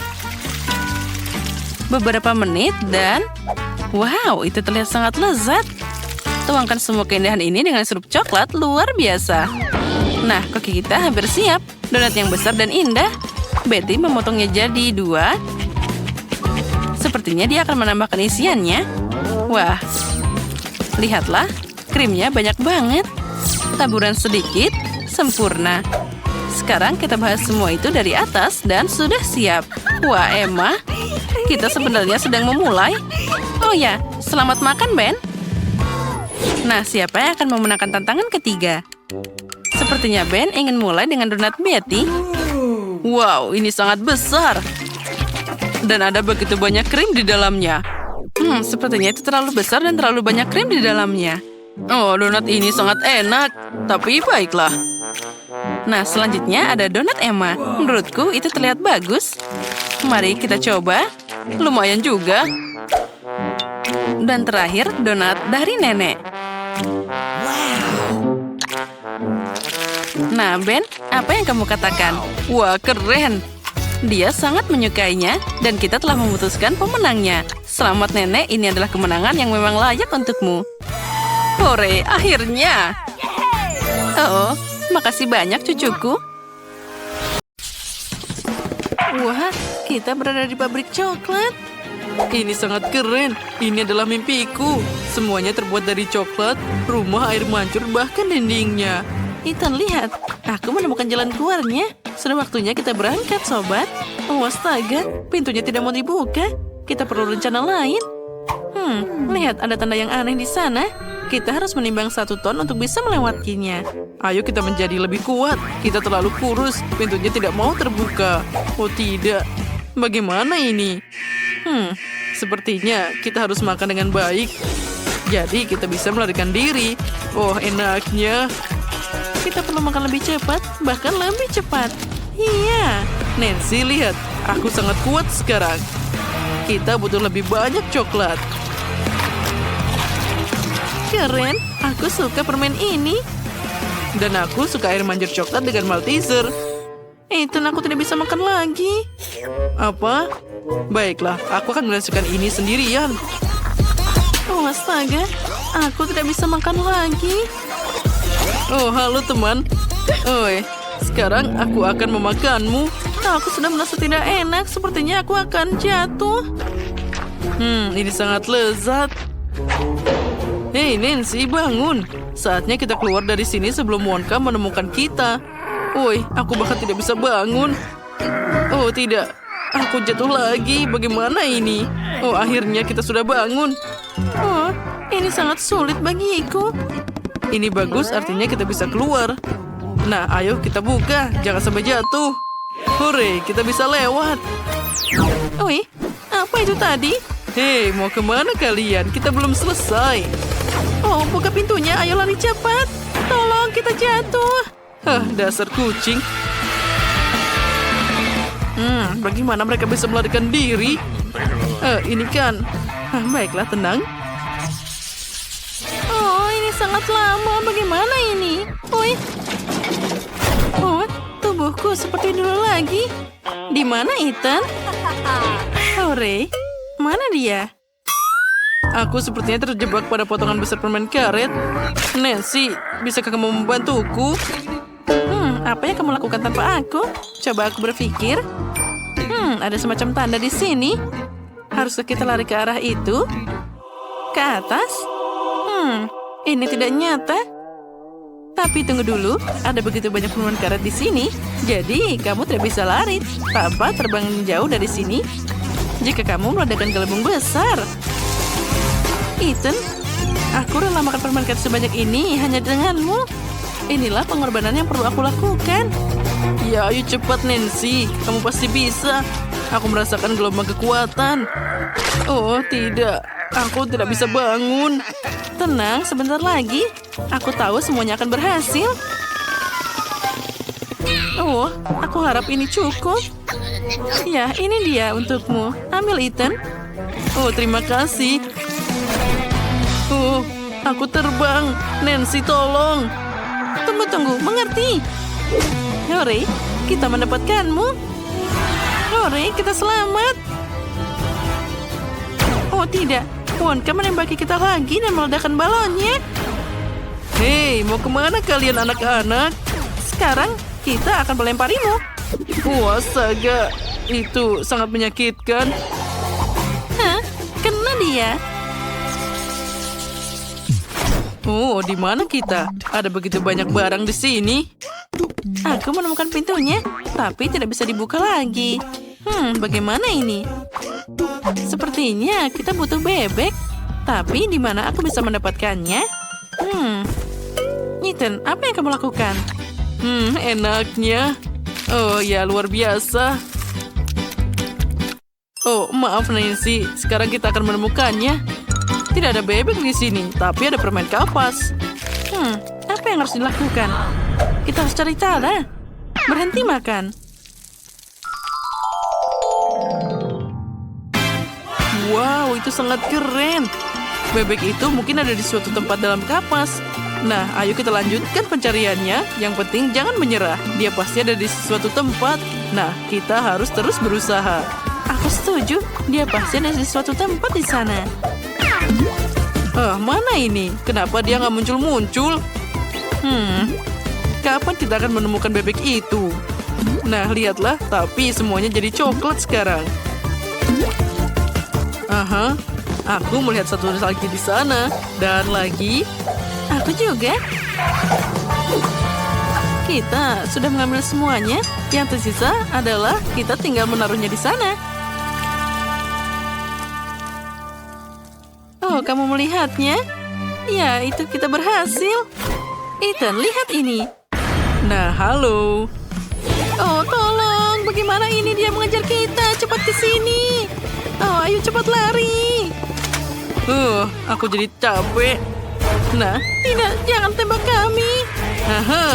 Beberapa menit dan... Wow, itu terlihat sangat lezat. Tuangkan semua keindahan ini dengan sirup coklat luar biasa. Nah, koki kita hampir siap. Donat yang besar dan indah. Betty memotongnya jadi 2. Sepertinya dia akan menambahkan isiannya. Wah, lihatlah, krimnya banyak banget. Taburan sedikit, sempurna. Sekarang kita bahas semua itu dari atas dan sudah siap. Wah, Emma, kita sebenarnya sedang memulai. Oh ya, selamat makan, Ben. Nah, siapa yang akan memenangkan tantangan ketiga? Sepertinya Ben ingin mulai dengan donat Betty. Wow, ini sangat besar. Dan ada begitu banyak krim di dalamnya. Sepertinya itu terlalu besar dan terlalu banyak krim di dalamnya. Oh, donat ini sangat enak. Tapi baiklah. Nah, selanjutnya ada donat Emma. Menurutku itu terlihat bagus. Mari kita coba. Lumayan juga. Dan terakhir, donat dari nenek. Nah, Ben, apa yang kamu katakan? Wah, keren. Dia sangat menyukainya, dan kita telah memutuskan pemenangnya. Selamat, Nenek. Ini adalah kemenangan yang memang layak untukmu. Hore, akhirnya. Oh, makasih banyak, cucuku. Wah, kita berada di pabrik coklat. Ini sangat keren. Ini adalah mimpiku. Semuanya terbuat dari coklat, rumah, air mancur, bahkan dindingnya. Ethan, lihat. Aku menemukan jalan keluarnya. Sudah waktunya kita berangkat, sobat. Oh, astaga. Pintunya tidak mau dibuka. Kita perlu rencana lain. Lihat, ada tanda yang aneh di sana. Kita harus menimbang 1 ton untuk bisa melewatinya. Ayo kita menjadi lebih kuat. Kita terlalu kurus. Pintunya tidak mau terbuka. Oh, tidak. Bagaimana ini? Sepertinya kita harus makan dengan baik. Jadi kita bisa melarikan diri. Oh, enaknya. Kita perlu makan lebih cepat, bahkan lebih cepat. Iya, Nancy, lihat. Aku sangat kuat sekarang. Kita butuh lebih banyak coklat. Keren, aku suka permen ini. Dan aku suka air mancur coklat dengan Malteser. Ethan, aku tidak bisa makan lagi. Apa? Baiklah, aku akan merasakan ini sendirian. Oh, astaga. Aku tidak bisa makan lagi. Oh, halo teman. Oi, sekarang aku akan memakanmu. Aku sudah merasa tidak enak. Sepertinya aku akan jatuh. Ini sangat lezat. Hei, Nancy, bangun. Saatnya kita keluar dari sini sebelum Wonka menemukan kita. Woi, aku bahkan tidak bisa bangun. Oh, tidak. Aku jatuh lagi. Bagaimana ini? Oh, akhirnya kita sudah bangun. Oh, ini sangat sulit bagiku. Ini bagus, artinya kita bisa keluar. Nah, ayo kita buka. Jangan sampai jatuh. Hore, kita bisa lewat. Oi, apa itu tadi? Hei, mau kemana kalian? Kita belum selesai. Oh, buka pintunya. Ayo lari cepat. Tolong, kita jatuh. Dasar kucing. Bagaimana mereka bisa melarikan diri? Ini kan... baiklah, tenang. Oh, ini sangat lama. Bagaimana ini? Oi. Oh, tubuhku seperti dulu lagi. Di mana Ethan? Hore, mana dia? Aku sepertinya terjebak pada potongan besar permen karet. Nancy, bisakah kamu membantuku? Apa yang kamu lakukan tanpa aku? Coba aku berpikir. Ada semacam tanda di sini. Haruskah kita lari ke arah itu? Ke atas? Ini tidak nyata. Tapi tunggu dulu, ada begitu banyak permen karet di sini. Jadi, kamu tidak bisa lari tanpa terbang jauh dari sini. Jika kamu meledakkan gelembung besar. Ethan, aku rela makan permen karet sebanyak ini hanya denganmu. Inilah pengorbanan yang perlu aku lakukan. Ya, ayo cepat Nancy. Kamu pasti bisa. Aku merasakan gelombang kekuatan. Oh, tidak. Aku tidak bisa bangun. Tenang, sebentar lagi. Aku tahu semuanya akan berhasil. Oh, aku harap ini cukup. Ya, ini dia untukmu. Ambil, Ethan. Oh, terima kasih. Oh, aku terbang. Nancy, tolong. Tunggu, mengerti. Hore, kita mendapatkanmu. Hore, kita selamat. Oh, tidak. Wonka menembaki kita lagi dan meledakkan balonnya. Hei, mau kemana kalian anak-anak? Sekarang kita akan melemparimu. Wah, astaga. Itu sangat menyakitkan. Hah? Kena dia. Oh, di mana kita? Ada begitu banyak barang di sini. Aku menemukan pintunya, tapi tidak bisa dibuka lagi. Bagaimana ini? Sepertinya kita butuh bebek. Tapi di mana aku bisa mendapatkannya? Ethan, apa yang kamu lakukan? Enaknya. Oh ya, luar biasa. Oh, maaf Nancy. Sekarang kita akan menemukannya. Tidak ada bebek di sini, tapi ada permen kapas. Apa yang harus dilakukan? Kita harus cari cara. Berhenti makan. Wow, itu sangat keren. Bebek itu mungkin ada di suatu tempat dalam kapas. Nah, ayo kita lanjutkan pencariannya. Yang penting jangan menyerah. Dia pasti ada di suatu tempat. Nah, kita harus terus berusaha. Aku setuju. Dia pasti ada di suatu tempat di sana. Mana ini? Kenapa dia nggak muncul-muncul? Kapan kita akan menemukan bebek itu? Nah, lihatlah. Tapi semuanya jadi coklat sekarang. Aha, aku melihat satu lagi di sana. Dan lagi. Aku juga. Kita sudah mengambil semuanya. Yang tersisa adalah kita tinggal menaruhnya di sana. Oh, kamu melihatnya? Ya, itu kita berhasil. Ethan, lihat ini. Nah, halo. Oh, tolong. Bagaimana ini dia mengejar kita? Cepat ke sini. Oh, ayo cepat lari. Aku jadi capek. Nah, tidak. Jangan tembak kami. Haha.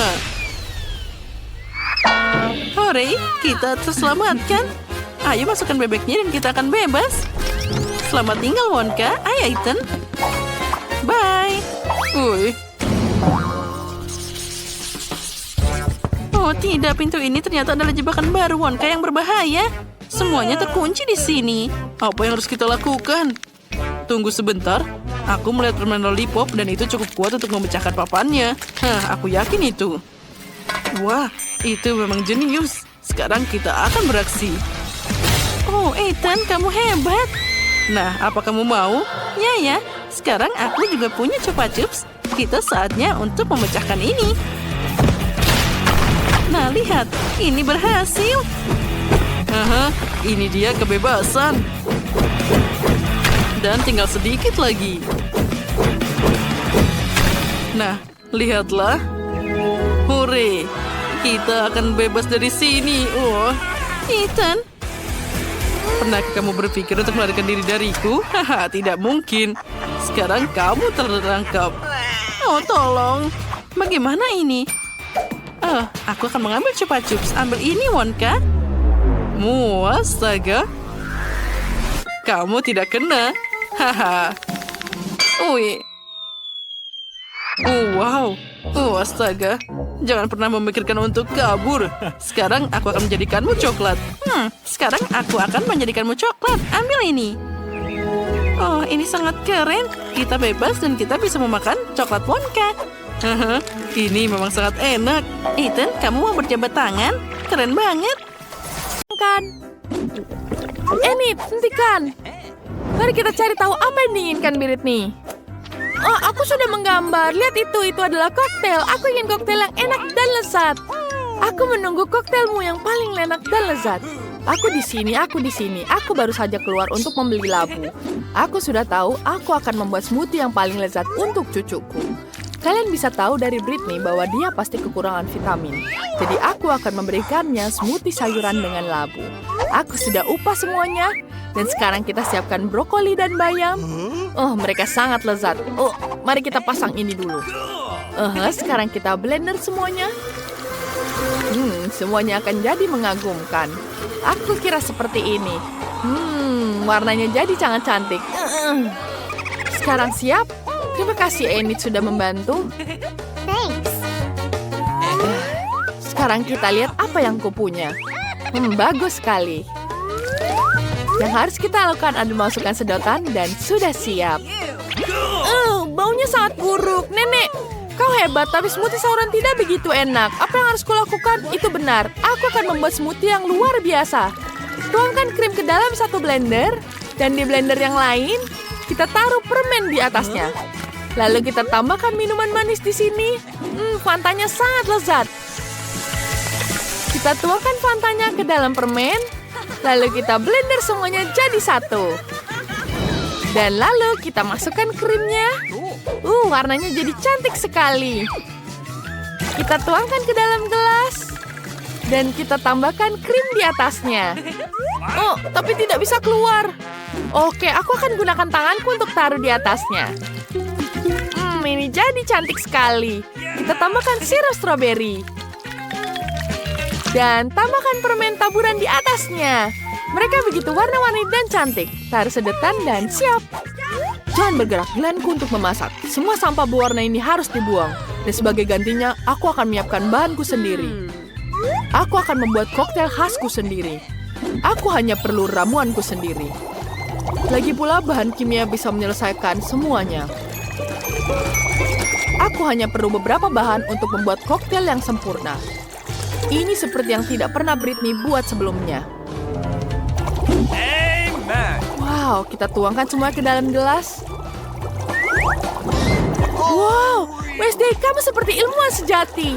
Hore, kita terselamatkan. Ayo masukkan bebeknya dan kita akan bebas. Selamat tinggal, Wonka. Ayo, Ethan. Bye. Oh, tidak. Pintu ini ternyata adalah jebakan baru Wonka yang berbahaya. Semuanya terkunci di sini. Apa yang harus kita lakukan? Tunggu sebentar. Aku melihat permen lollipop dan itu cukup kuat untuk memecahkan papannya. Aku yakin itu. Wah, itu memang jenius. Sekarang kita akan beraksi. Oh, Ethan, kamu hebat. Nah, apa kamu mau? Ya. Sekarang aku juga punya Chupa Chups. Kita saatnya untuk memecahkan ini. Nah, lihat. Ini berhasil. Ini dia kebebasan. Dan tinggal sedikit lagi. Nah, lihatlah. Hore. Kita akan bebas dari sini. Oh, Ethan. Pernahkah kamu berpikir untuk melarikan diri dariku? Haha, tidak mungkin. Sekarang kamu tertangkap. Oh, tolong. Bagaimana ini? Aku akan mengambil Chupa Chups. Ambil ini, Wonka. Astaga. Kamu tidak kena. Haha. Ui. Wow. Astaga. Jangan pernah memikirkan untuk kabur. Sekarang aku akan menjadikanmu coklat. Sekarang aku akan menjadikanmu coklat. Ambil ini. Oh, ini sangat keren. Kita bebas dan kita bisa memakan coklat Wonka. Ini memang sangat enak. Ethan, kamu mau berjabat tangan? Keren banget. Enid, hentikan. Mari kita cari tahu apa yang diinginkan Britney. Oh, aku sudah menggambar. Lihat itu adalah koktail. Aku ingin koktail yang enak dan lezat. Aku menunggu koktailmu yang paling enak dan lezat. Aku di sini. Aku baru saja keluar untuk membeli labu. Aku sudah tahu aku akan membuat smoothie yang paling lezat untuk cucuku. Kalian bisa tahu dari Britney bahwa dia pasti kekurangan vitamin. Jadi aku akan memberikannya smoothie sayuran dengan labu. Aku sudah upah semuanya. Dan sekarang kita siapkan brokoli dan bayam. Oh, mereka sangat lezat. Oh, mari kita pasang ini dulu. Sekarang kita blender semuanya. Semuanya akan jadi mengagumkan. Aku kira seperti ini. Warnanya jadi sangat cantik. Sekarang siap? Terima kasih Enid sudah membantu. Sekarang kita lihat apa yang kupunya. Bagus sekali. Yang harus kita lakukan adalah masukkan sedotan dan sudah siap. Baunya sangat buruk. Nenek, kau hebat, tapi smoothie sayuran tidak begitu enak. Apa yang harus kulakukan? Itu benar. Aku akan membuat smoothie yang luar biasa. Tuangkan krim ke dalam satu blender, dan di blender yang lain, kita taruh permen di atasnya. Lalu kita tambahkan minuman manis di sini. Fantanya sangat lezat. Kita tuangkan fantanya ke dalam permen, lalu kita blender semuanya jadi satu. Dan lalu kita masukkan krimnya. Warnanya jadi cantik sekali. Kita tuangkan ke dalam gelas. Dan kita tambahkan krim di atasnya. Oh, tapi tidak bisa keluar. Oke, aku akan gunakan tanganku untuk taruh di atasnya. Ini jadi cantik sekali. Kita tambahkan sirup stroberi. Dan tambahkan permen taburan di atasnya. Mereka begitu warna-warni dan cantik. Taruh sedotan dan siap. Jangan bergerak, giliranku untuk memasak. Semua sampah berwarna ini harus dibuang. Dan sebagai gantinya, aku akan menyiapkan bahanku sendiri. Aku akan membuat koktail khasku sendiri. Aku hanya perlu ramuanku sendiri. Lagi pula bahan kimia bisa menyelesaikan semuanya. Aku hanya perlu beberapa bahan untuk membuat koktail yang sempurna. Ini seperti yang tidak pernah Britney buat sebelumnya. Wow, kita tuangkan semua ke dalam gelas. Wow, Wednesday, kamu seperti ilmuwan sejati.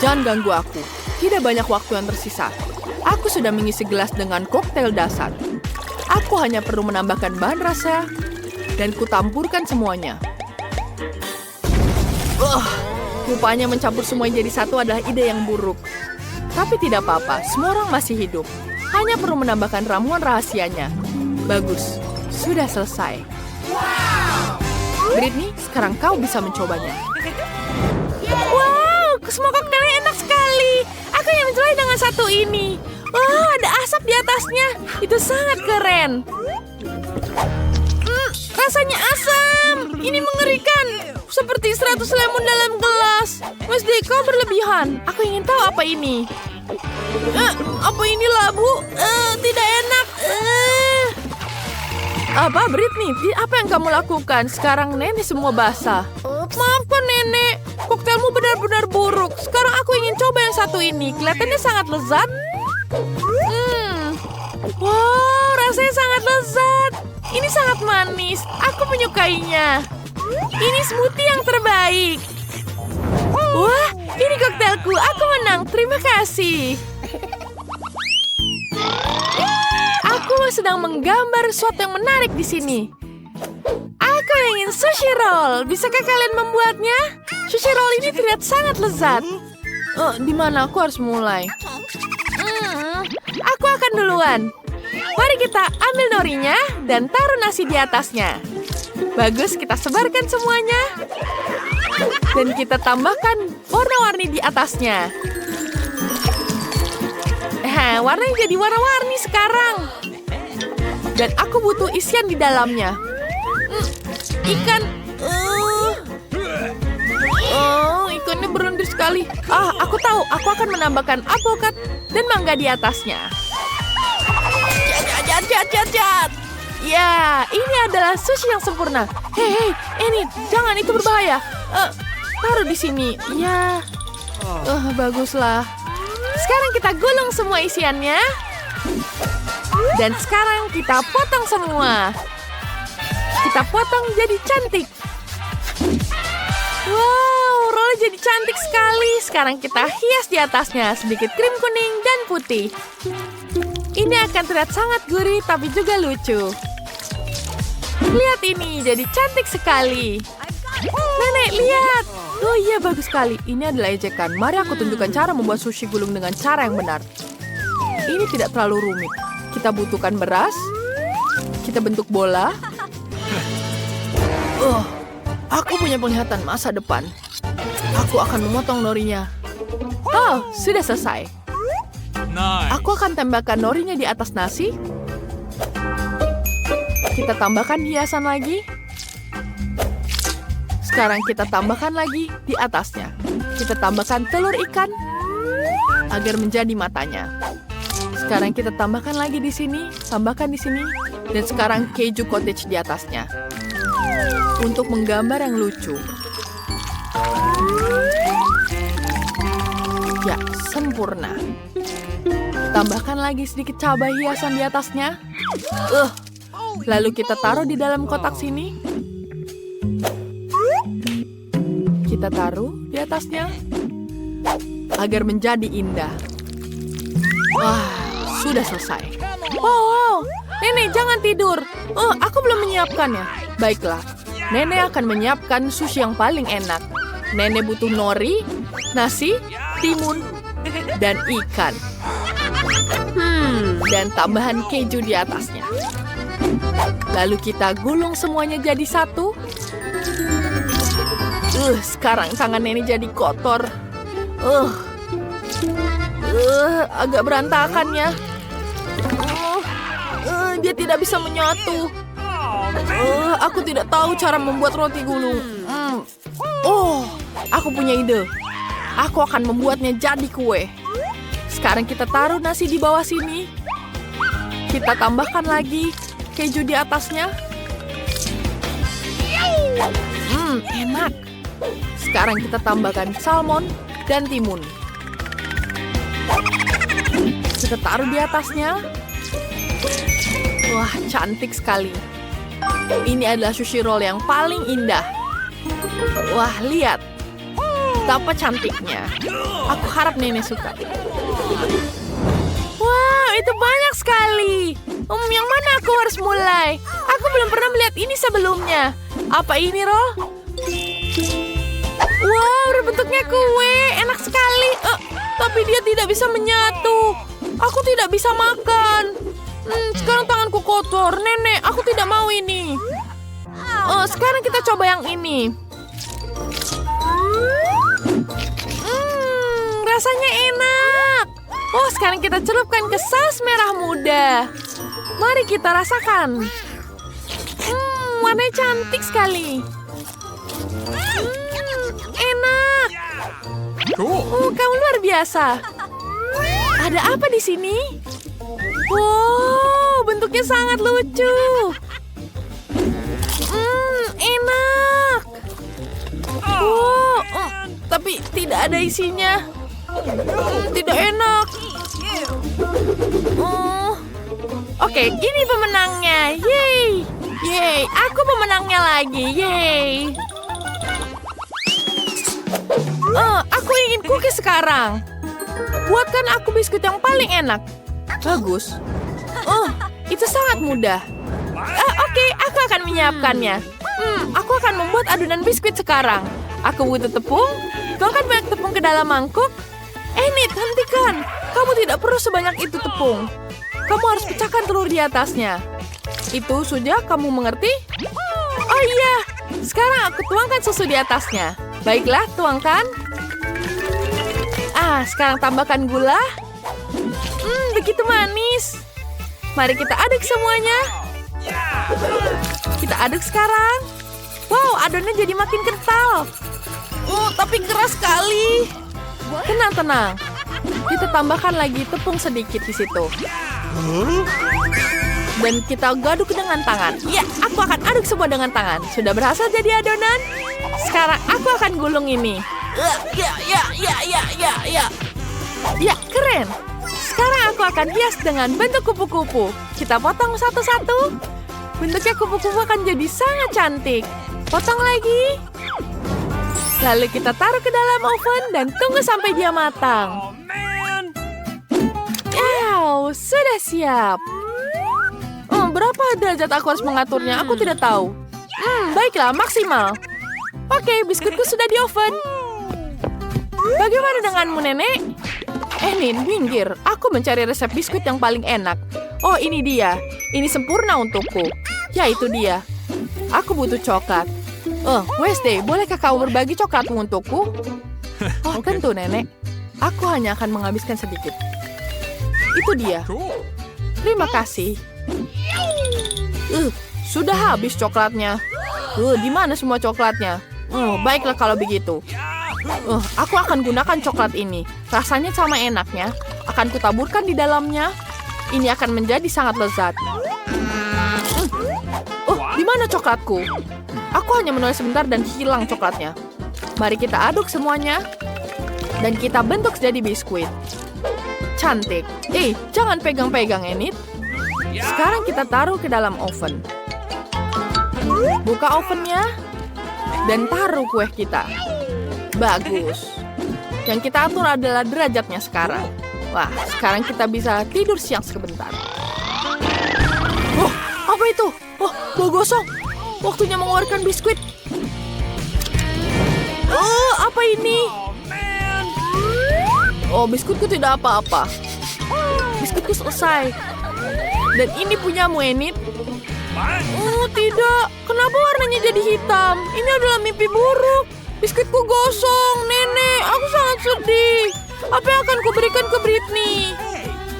Jangan ganggu aku. Tidak banyak waktu yang tersisa. Aku sudah mengisi gelas dengan koktail dasar. Aku hanya perlu menambahkan bahan rasa dan kutampurkan semuanya. Rupanya mencampur semuanya jadi satu adalah ide yang buruk. Tapi tidak apa-apa, semua orang masih hidup. Hanya perlu menambahkan ramuan rahasianya. Bagus, sudah selesai. Britney, sekarang kau bisa mencobanya. Wow, semua koktailnya enak sekali. Aku yang mencoba dengan satu ini. Wah, ada asap di atasnya. Itu sangat keren. Rasanya asam. Ini mengerikan. Seperti 100 lemon dalam gelas. Wednesday, kau berlebihan. Aku ingin tahu apa ini. Apa ini labu? Tidak enak. Apa, Britney? Apa yang kamu lakukan? Sekarang nenek semua basah. Maafkan nenek. Koktailmu benar-benar buruk. Sekarang aku ingin coba yang satu ini. Kelihatannya sangat lezat. Wow, rasanya sangat lezat. Ini sangat manis. Aku menyukainya. Ini smoothie yang terbaik. Wah, ini koktailku. Aku menang. Terima kasih. Aku sedang menggambar sesuatu yang menarik di sini. Aku ingin sushi roll. Bisakah kalian membuatnya? Sushi roll ini terlihat sangat lezat. Di mana aku harus mulai? Aku akan duluan. Mari kita ambil norinya dan taruh nasi di atasnya. Bagus, kita sebarkan semuanya. Dan kita tambahkan warna-warni di atasnya. Warnanya jadi warna-warni sekarang. Dan aku butuh isian di dalamnya. Ikan. Ikannya berlendir sekali. Aku tahu. Aku akan menambahkan apokat dan mangga di atasnya. Jat. Ya, ini adalah sushi yang sempurna. Hei, Enid, jangan, itu berbahaya. Taruh di sini. Ya. Baguslah. Sekarang kita gulung semua isiannya. Dan sekarang kita potong semua. Kita potong jadi cantik. Wow, rollnya jadi cantik sekali. Sekarang kita hias di atasnya sedikit krim kuning dan putih. Ini akan terlihat sangat gurih tapi juga lucu. Lihat ini, jadi cantik sekali. Nenek, lihat. Oh iya, bagus sekali. Ini adalah ejekan. Mari aku tunjukkan cara membuat sushi gulung dengan cara yang benar. Ini tidak terlalu rumit. Kita butuhkan beras. Kita bentuk bola. Aku punya penglihatan masa depan. Aku akan memotong norinya. Oh, sudah selesai. Aku akan tambahkan norinya di atas nasi. Kita tambahkan hiasan lagi. Sekarang kita tambahkan lagi di atasnya. Kita tambahkan telur ikan agar menjadi matanya. Sekarang kita tambahkan lagi di sini, tambahkan di sini, dan sekarang keju cottage di atasnya. Untuk menggambar yang lucu. Ya, sempurna. Tambahkan lagi sedikit cabai hiasan di atasnya. Lalu kita taruh di dalam kotak sini. Kita taruh di atasnya agar menjadi indah. Wah, sudah selesai. Wow, Nenek jangan tidur. Aku belum menyiapkannya. Baiklah, Nenek akan menyiapkan sushi yang paling enak. Nenek butuh nori, nasi, timun, dan ikan. Dan tambahan keju di atasnya. Lalu kita gulung semuanya jadi satu. Sekarang tangan Nenek jadi kotor. Agak berantakan ya. Dia tidak bisa menyatu. Aku tidak tahu cara membuat roti gulung. Aku punya ide. Aku akan membuatnya jadi kue. Sekarang kita taruh nasi di bawah sini. Kita tambahkan lagi keju di atasnya. Enak. Sekarang kita tambahkan salmon dan timun. Kita taruh di atasnya. Wah, cantik sekali. Ini adalah sushi roll yang paling indah. Wah, lihat. Betapa cantiknya. Aku harap Nenek suka. Wow, itu banyak sekali. Yang mana aku harus mulai? Aku belum pernah melihat ini sebelumnya. Apa ini, Roll? Wow, bentuknya kue. Enak sekali. Tapi dia tidak bisa menyatu. Aku tidak bisa makan. Sekarang tanganku kotor. Nenek, aku tidak mau ini. Sekarang kita coba yang ini. Rasanya enak. Sekarang kita celupkan ke saus merah muda. Mari kita rasakan. Warnanya cantik sekali. Enak. Kamu luar biasa. Ada apa di sini? Wow, bentuknya sangat lucu. Enak. Tapi tidak ada isinya. Tidak enak. Oke, ini pemenangnya. Yeay. Yeay, aku pemenangnya lagi. Yeay. Aku ingin cookies sekarang. Buatkan aku biskuit yang paling enak. Bagus. Itu sangat mudah. Oke, aku akan menyiapkannya. Aku akan membuat adonan biskuit sekarang. Aku butuh tepung. Kau akan banyak tepung ke dalam mangkuk. Nit, hentikan. Kamu tidak perlu sebanyak itu tepung. Kamu harus pecahkan telur di atasnya. Itu sudah kamu mengerti? Oh iya, sekarang aku tuangkan susu di atasnya. Baiklah, tuangkan. Sekarang tambahkan gula. Begitu manis. Mari kita aduk semuanya. Kita aduk sekarang. Wow, adonannya jadi makin kental. Tapi keras sekali. Tenang. Kita tambahkan lagi tepung sedikit di situ. Dan kita aduk dengan tangan. Ya, aku akan aduk semua dengan tangan. Sudah berhasil jadi adonan. Sekarang aku akan gulung ini. Ya, keren. Sekarang aku akan hias dengan bentuk kupu-kupu. Kita potong satu-satu. Bentuknya kupu-kupu akan jadi sangat cantik. Potong lagi. Lalu kita taruh ke dalam oven dan tunggu sampai dia matang. Sudah siap. Berapa derajat aku harus mengaturnya? Aku tidak tahu. Baiklah, maksimal. Oke, biskuitku sudah di oven. Bagaimana denganmu, Nenek? Nin, minggir. Aku mencari resep biskuit yang paling enak. Oh, ini dia. Ini sempurna untukku. Ya, itu dia. Aku butuh coklat. Wednesday, bolehkah kau berbagi coklatmu untukku? Oh, tentu, Nenek. Aku hanya akan menghabiskan sedikit. Itu dia. Terima kasih. Sudah habis coklatnya. Di mana semua coklatnya? Baiklah kalau begitu. Aku akan gunakan coklat ini. Rasanya sama enaknya. Akan kutaburkan di dalamnya. Ini akan menjadi sangat lezat. Di mana coklatku? Aku hanya menulis sebentar dan hilang coklatnya. Mari kita aduk semuanya. Dan kita bentuk jadi biskuit. Cantik. Jangan pegang-pegang, Enid. Sekarang kita taruh ke dalam oven. Buka ovennya. Dan taruh kue kita. Bagus. Yang kita atur adalah derajatnya sekarang. Wah, sekarang kita bisa tidur siang sebentar. Apa itu? Bau gosong. Waktunya mengeluarkan biskuit. Apa ini? Biskuitku tidak apa-apa. Biskuitku selesai. Dan ini punyamu, Enid. Tidak. Kenapa warnanya jadi hitam? Ini adalah mimpi buruk. Biskuitku gosong, Nenek. Aku sangat sedih. Apa yang akan kuberikan ke Britney?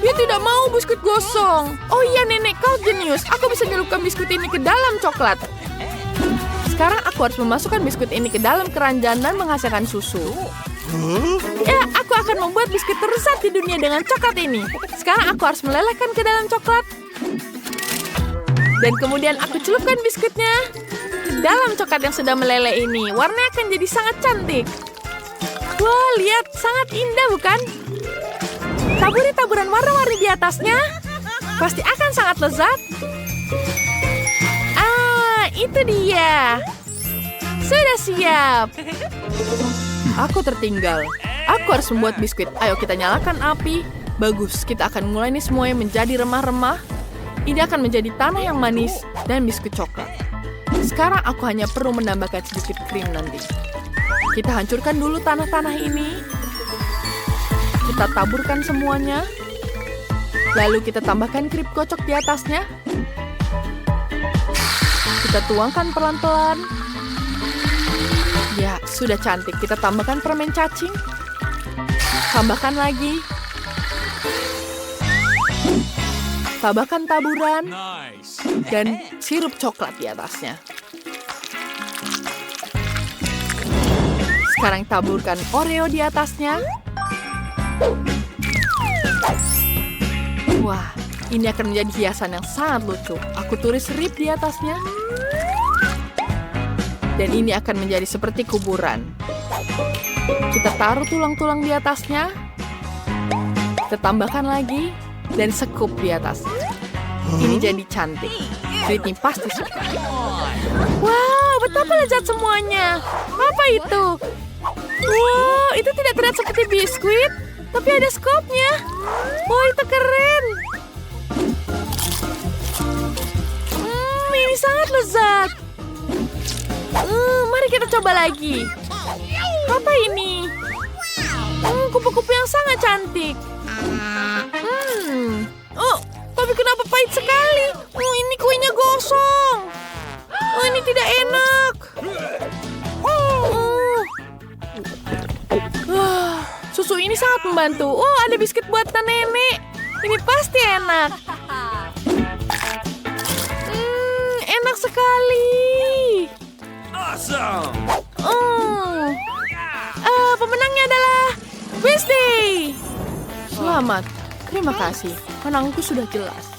Dia tidak mau biskuit gosong. Oh iya, Nenek, kau jenius. Aku bisa nyelupkan biskuit ini ke dalam coklat. Sekarang aku harus memasukkan biskuit ini ke dalam keranjang dan menghasilkan susu. Ya, aku akan membuat biskuit tersesat di dunia dengan coklat ini. Sekarang aku harus melelehkan ke dalam coklat. Dan kemudian aku celupkan biskuitnya dalam coklat yang sudah meleleh ini. Warnanya akan jadi sangat cantik. Wah, lihat, sangat indah bukan? Taburi taburan warna-warni di atasnya. Pasti akan sangat lezat. Itu dia. Sudah siap. Aku tertinggal. Aku harus membuat biskuit. Ayo kita nyalakan api. Bagus, kita akan mulai ini semuanya menjadi remah-remah. Ini akan menjadi tanah yang manis dan biskuit coklat. Sekarang aku hanya perlu menambahkan sedikit krim nanti. Kita hancurkan dulu tanah-tanah ini. Kita taburkan semuanya. Lalu kita tambahkan krim kocok di atasnya. Kita tuangkan pelan-pelan. Ya, sudah cantik. Kita tambahkan permen cacing. Tambahkan lagi. Tambahkan taburan. Dan sirup coklat di atasnya. Sekarang taburkan Oreo di atasnya. Wah, ini akan menjadi hiasan yang sangat lucu. Aku tulis RIP di atasnya. Dan ini akan menjadi seperti kuburan. Kita taruh tulang-tulang di atasnya. Kita tambahkan lagi. Dan sekup di atasnya. Ini jadi cantik. Britney pasti suka. Wow, betapa lezat semuanya. Apa itu? Wow, itu tidak terlihat seperti biskuit. Tapi ada skopnya. Oh, itu keren. Ini sangat lezat. Mari kita coba lagi. Apa ini? Kupu-kupu yang sangat cantik. Tapi kenapa pahit sekali? Ini kuenya gosong. Ini tidak enak. Susu ini sangat membantu. Ada biskuit buatan nenek. Ini pasti enak. Enak sekali. Awesome. Pemenangnya adalah Wednesday. Selamat. Terima kasih. Menangku sudah jelas.